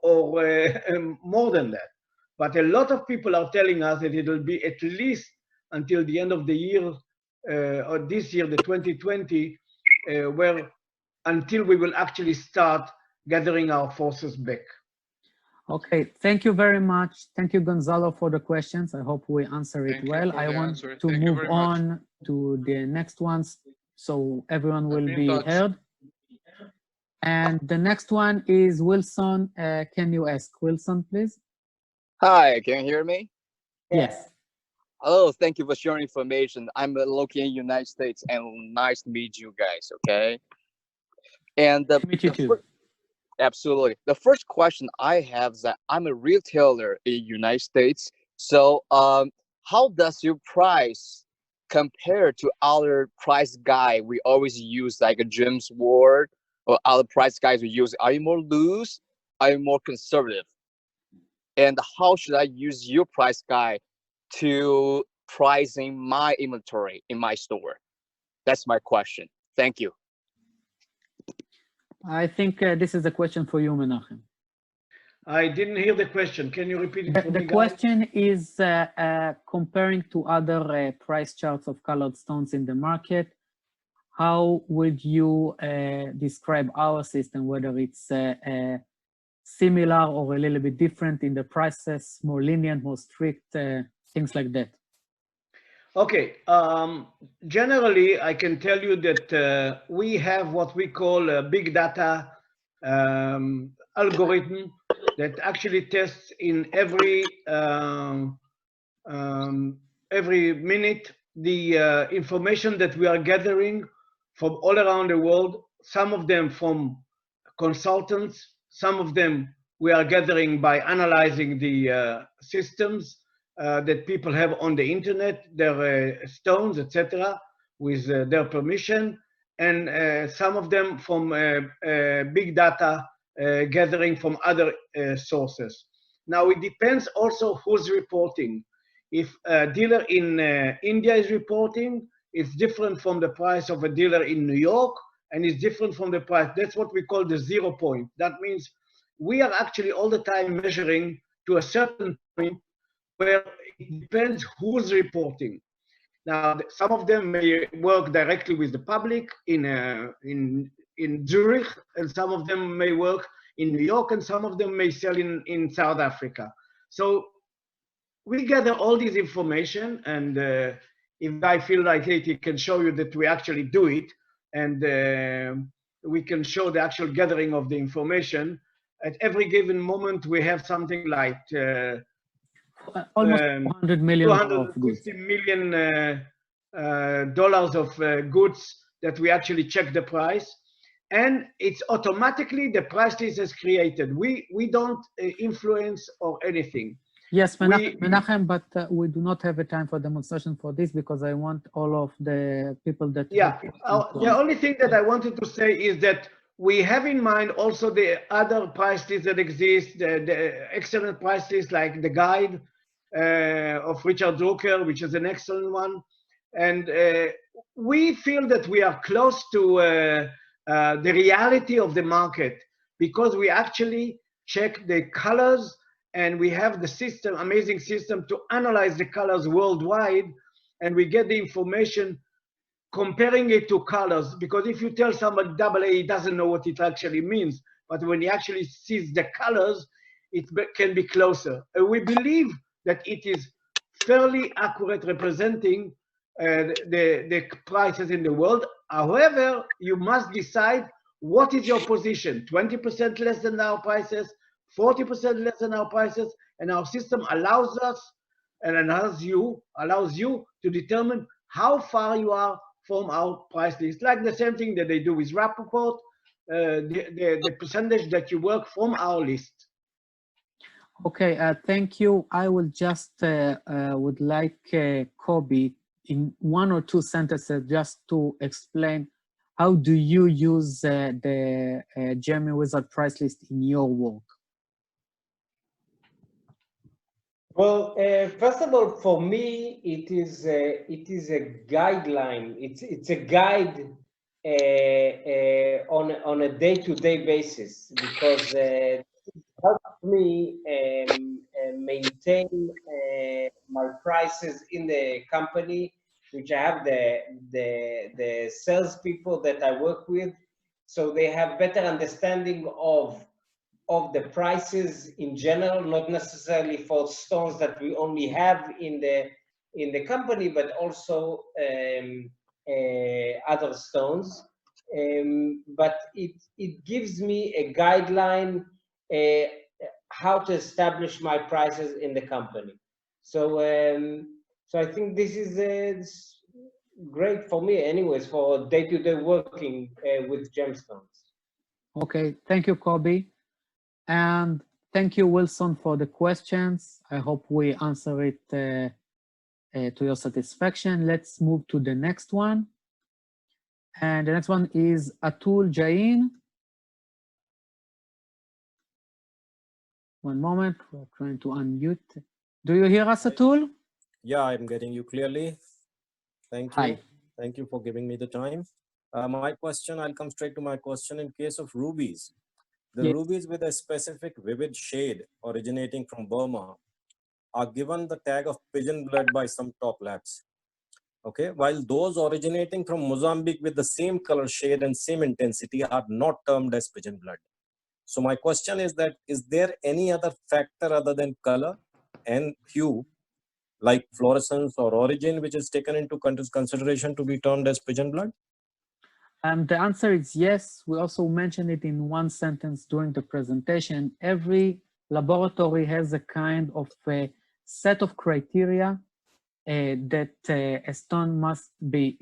more than that, but a lot of people are telling us that it'll be at least until the end of the year, or this year, the 2020, until we will actually start gathering our forces back. Okay, thank you very much. Thank you, Gonzalo, for the questions. I hope we answer it well. I want to move on to the next ones. so everyone will be in be touch. heard. And the next one is Wilson. Can you ask Wilson, please? Hi, can you hear me? Yes. Oh, thank you for sharing information. I'm located in the United States, and nice to meet you guys. Okay. And Meet you too. absolutely. The first question I have is that I'm a retailer in United States. So, how does your price compare to other price guide we always use, like a Gemewizard or other price guides we use? Are you more loose? Are you more conservative? And how should I use your price guide to pricing my inventory in my store? That's my question. Thank you. I think this is a question for you, Menachem. I didn't hear the question. Can you repeat it for me, The question is comparing to other price charts of colored stones in the market. How would you describe our system, whether it's similar or a little bit different in the prices, more lenient, more strict, things like that? Okay. Generally, I can tell you that we have what we call a big data algorithm that actually tests in every minute the information that we are gathering from all around the world. Some of them from consultants, some of them we are gathering by analyzing the systems that people have on the internet, their stones, etc., with their permission, and some of them from big data gathering from other sources. Now, it depends also who's reporting. If a dealer in India is reporting, it's different from the price of a dealer in New York, and it's different from the price. That's what we call the 0 point. That means we are actually all the time measuring to a certain point where it depends who's reporting. Now, some of them may work directly with the public in Zurich, and some of them may work in New York, and some of them may sell in South Africa. So we gather all this information, and if I feel like it, he can show you that we actually do it, and we can show the actual gathering of the information. At every given moment, we have something like almost 200 million of goods. $250 million dollars of goods that we actually check the price, and it's automatically the price list is created. We don't influence or anything. Yes, Menachem, but we do not have a time for demonstration for this because I want all of the people that... Yeah, the only thing that I wanted to say is that we have in mind also the other price lists that exist, the excellent price lists like the guide of Richard Drucker, which is an excellent one. And we feel that we are close to the reality of the market because we actually check the colors, and we have the system, amazing system to analyze the colors worldwide, and we get the information comparing it to colors, because if you tell somebody AA, he doesn't know what it actually means, but when he actually sees the colors, it can be closer. And we believe that it is fairly accurate representing the prices in the world. However, you must decide what is your position, 20% less than our prices, 40% less than our prices, and our system allows us and allows you to determine how far you are from our price list. Like the same thing that they do with Rappaport, the percentage that you work from our list. Okay, thank you. I will just would like Kobe in 1 or 2 sentences just to explain how do you use the Gemewizard price list in your work? Well, first of all, for me, it is a guideline. It's a guide on a day-to-day basis, because it helps me maintain my prices in the company, which I have the salespeople that I work with, so they have better understanding of the prices in general, not necessarily for stones that we only have in the company, but also other stones, but it gives me a guideline how to establish my prices in the company. So so I think this is great for me, anyways, for day-to-day working with gemstones. Okay, thank you, Kobe. And thank you, Wilson, for the questions. I hope we answer it to your satisfaction. Let's move to the next one. And the next one is Atul Jain. One moment, we're trying to unmute. Do you hear us, Atul? Yeah, I'm getting you clearly. Thank you. Hi. Thank you for giving me the time. My question, I'll come straight to my question. In case of rubies, the Yes. rubies with a specific vivid shade originating from Burma are given the tag of pigeon blood by some top labs. Okay, while those originating from Mozambique with the same color shade and same intensity are not termed as pigeon blood. So my question is that, is there any other factor other than color and hue, like fluorescence or origin, which is taken into consideration to be termed as pigeon blood? The answer is yes. We also mentioned it in one sentence during the presentation. Every laboratory has a kind of a set of criteria that a stone must be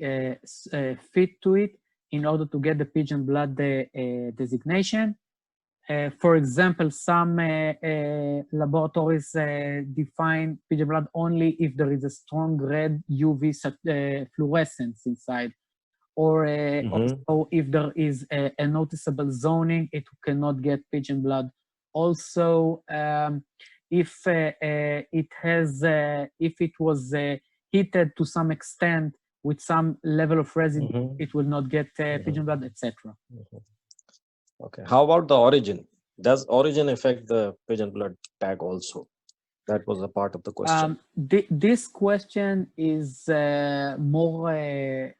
fit to it in order to get the pigeon blood designation. For example, some laboratories define pigeon blood only if there is a strong red UV fluorescence inside, or also if there is a noticeable zoning, it cannot get pigeon blood. Also, if it was heated to some extent with some level of residue, it will not get pigeon blood, etc. Okay. How about the origin? Does origin affect the pigeon blood tag also? That was a part of the question. This question is more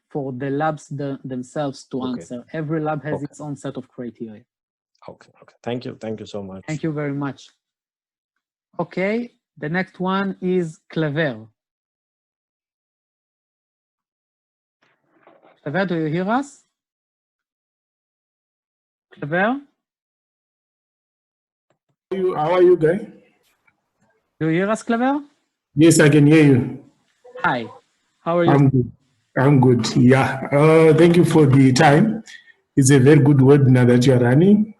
for the labs themselves to answer. Every lab has its own set of criteria. Okay. Okay. Thank you. Thank you so much. Thank you very much. Okay. The next one is Clever. Clever, do you hear us? Clever? How are you, guys? Do you hear us, Clever? Yes, I can hear you. Hi. How are you? I'm good. I'm good. Yeah. Thank you for the time. It's a very good webinar that you are running.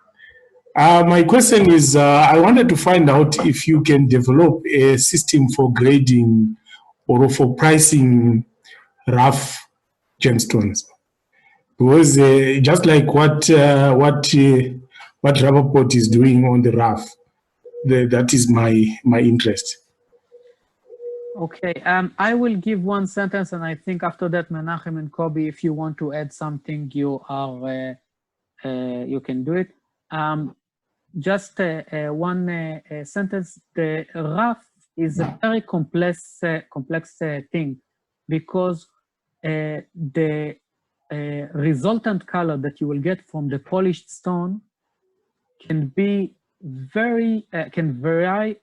My question is, I wanted to find out if you can develop a system for grading or for pricing rough gemstones. Because just like what Rappaport is doing on the rough, that is my interest. Okay, I will give one sentence, and I think after that, Menachem and Kobe, if you want to add something, you can do it. Just one sentence. The rough is a very complex thing, because the resultant color that you will get from the polished stone can be can vary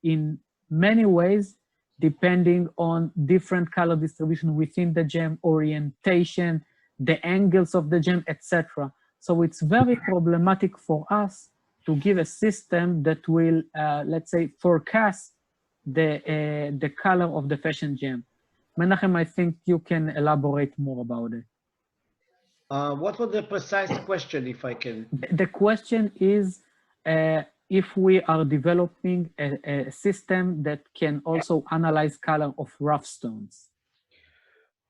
in many ways, depending on different color distribution within the gem, orientation, the angles of the gem, etc. So it's very problematic for us to give a system that will, let's say, forecast the color of the fashion gem. Menachem, I think you can elaborate more about it. What was the precise question, if I can? The question is, if we are developing a system that can also analyze color of rough stones.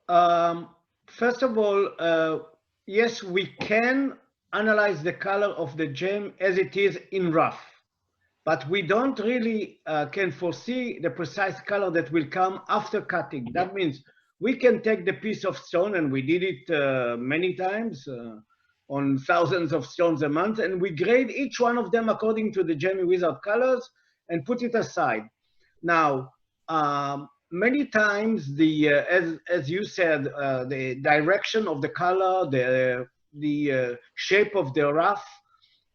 First of all, yes, we can analyze the color of the gem as it is in rough, but we don't really can foresee the precise color that will come after cutting. That means we can take the piece of stone, and we did it many times, on thousands of stones a month, and we grade each one of them according to the Gemewizard colors and put it aside. Now, many times as you said, the direction of the color, the shape of the rough,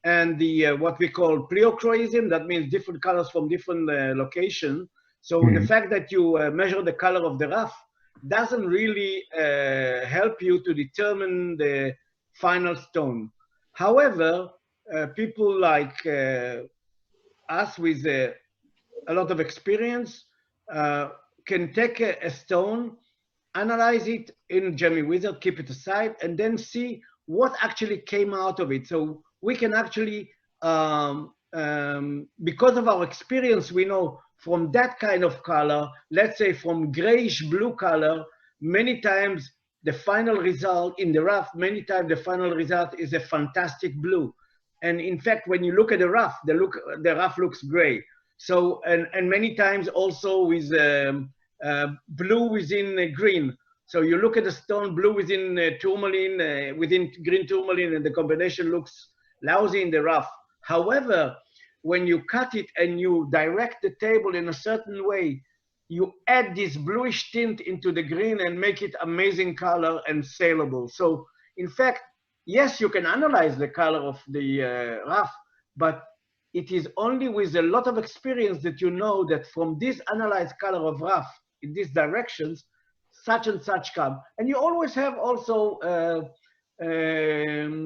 and the what we call pleochroism, that means different colors from different locations. So the fact that you measure the color of the rough doesn't really help you to determine the final stone. However, people like us with a lot of experience can take a stone, analyze it in Gemewizard, keep it aside, and then see what actually came out of it. So we can actually, because of our experience, we know from that kind of color, let's say from grayish blue color, many times the final result in the rough, many times the final result is a fantastic blue. And in fact, when you look at the rough, the rough looks gray. So, and many times also with blue within green. So you look at the stone, blue within tourmaline, within green tourmaline, and the combination looks lousy in the rough. However, when you cut it and you direct the table in a certain way, you add this bluish tint into the green and make it amazing color and saleable. So in fact, yes, you can analyze the color of the rough, but it is only with a lot of experience that you know that from this analyzed color of rough in these directions, such and such come. And you always have also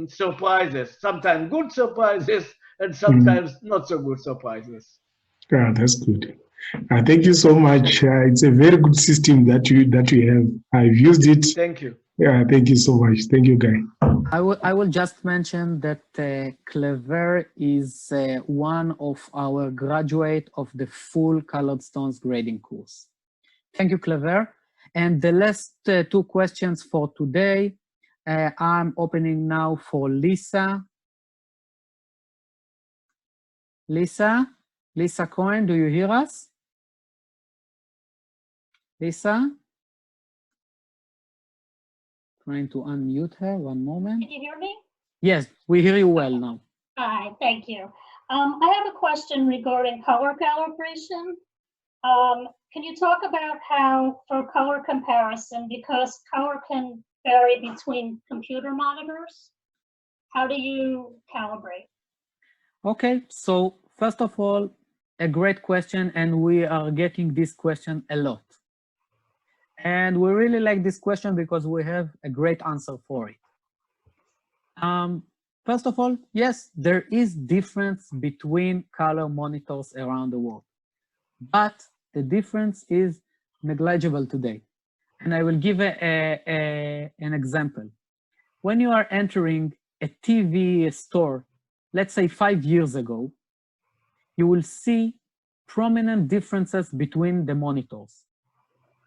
surprises, sometimes good surprises and sometimes not so good surprises. Yeah, that's good. Thank you so much. It's a very good system that you have. I've used it. Thank you. Yeah, thank you so much. Thank you, Guy. I will just mention that Clever is one of our graduate of the full colored stones grading course. Thank you, Clever. And the last two questions for today, I'm opening now for Lisa. Lisa Cohen, do you hear us? Lisa? Trying to unmute her, one moment. Can you hear me? Yes, we hear you well now. Hi, thank you. I have a question regarding color calibration. Can you talk about how, for color comparison, because color can vary between computer monitors, how do you calibrate? Okay, so first of all, a great question, and we are getting this question a lot. And we really like this question because we have a great answer for it. First of all, yes, there is difference between color monitors around the world, but the difference is negligible today. And I will give an example. When you are entering a TV store, let's say 5 years ago, you will see prominent differences between the monitors.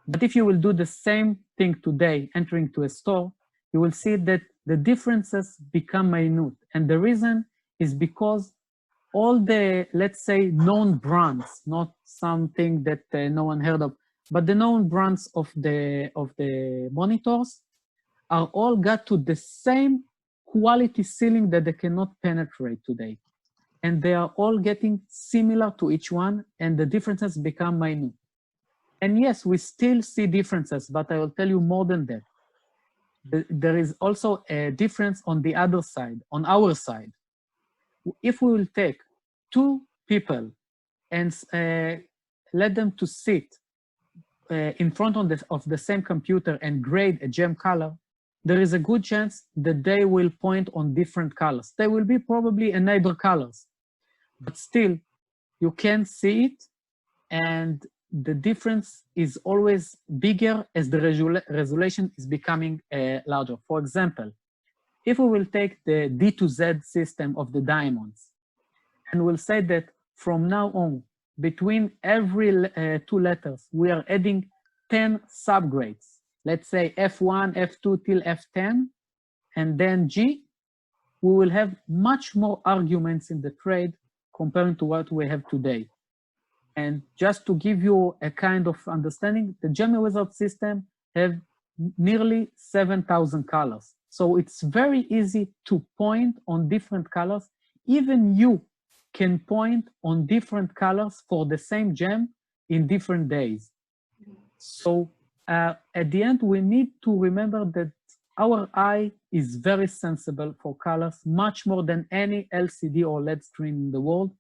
But if you will do the same thing today, entering to a store, you will see that the differences become minute. And the reason is because all the, let's say, known brands, not something that no one heard of, but the known brands of the monitors are all got to the same quality ceiling that they cannot penetrate today. And they are all getting similar to each one, and the differences become minute. And yes, we still see differences, but I will tell you more than that. There is also a difference on the other side, on our side. If we will take two people and let them to sit in front of the same computer and grade a gem color, there is a good chance that they will point on different colors. They will be probably a neighbor colors, but still you can see it, and the difference is always bigger as the resolution is becoming larger. For example, if we will take the D to Z system of the diamonds, and we'll say that from now on, between every two letters, we are adding 10 subgrades. Let's say F1, F2 till F10, and then G, we will have much more arguments in the trade compared to what we have today. And just to give you a kind of understanding, the Gemewizard system have nearly 7,000 colors. So it's very easy to point on different colors. Even you can point on different colors for the same gem in different days. So at the end, we need to remember that our eye is very sensible for colors, much more than any LCD or LED screen in the world.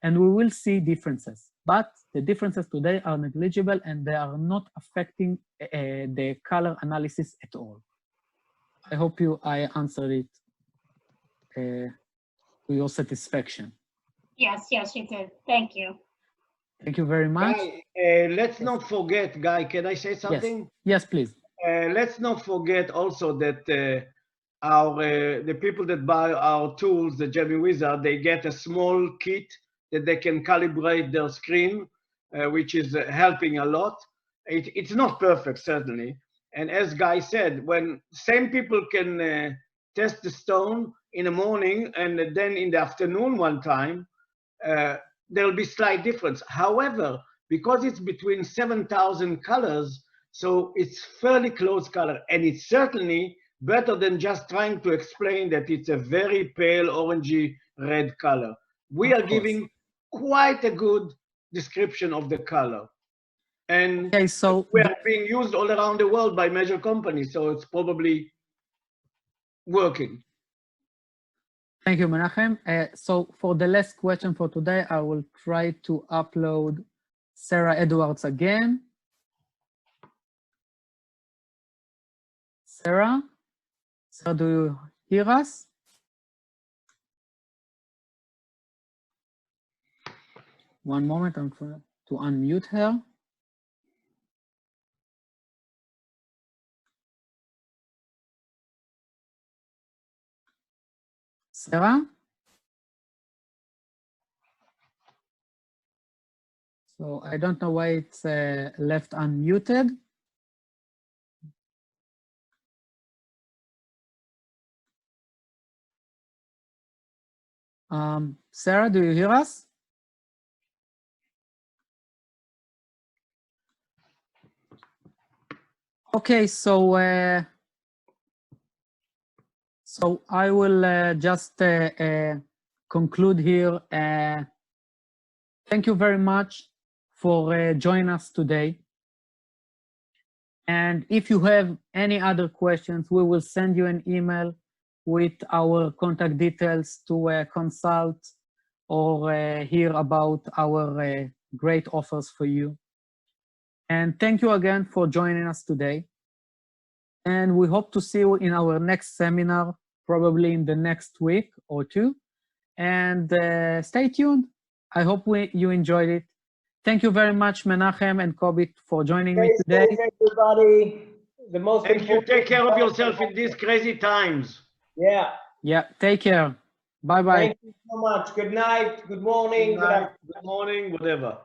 and we will see differences. But the differences today are negligible and they are not affecting the color analysis at all. I hope I answered it to your satisfaction. Yes, yes, you did. Thank you. Thank you very much. Guy, let's not forget, Guy, can I say something? Yes, please. Let's not forget also that the people that buy our tools, the Gemewizard, they get a small kit that they can calibrate their screen, which is helping a lot. It's not perfect, certainly. And as Guy said, when same people can test the stone in the morning and then in the afternoon one time, there'll be slight difference. However, because it's between 7,000 colors, so it's fairly close color, and it's certainly better than just trying to explain that it's a very pale orangey red color. We are giving quite a good description of the color. And okay, so we are being used all around the world by major companies, so it's probably working. Thank you, Menachem. So for the last question for today, I will try to upload Sarah Edwards again. Sarah, do you hear us? One moment, I'm trying to unmute her. Sarah? So I don't know why it's left unmuted. Sarah, do you hear us? Okay, so I will just conclude here. Thank you very much for joining us today. And if you have any other questions, we will send you an email with our contact details to consult or hear about our great offers for you. And thank you again for joining us today. And we hope to see you in our next seminar, probably in the next week or two. And stay tuned. I hope you enjoyed it. Thank you very much, Menachem and Kobi, for joining me today. Stay safe, everybody. The most Thank you. Take care of yourself in these crazy times. Yeah. Yeah, take care. Bye-bye. Thank you so much. Good night, good morning, Good morning, whatever.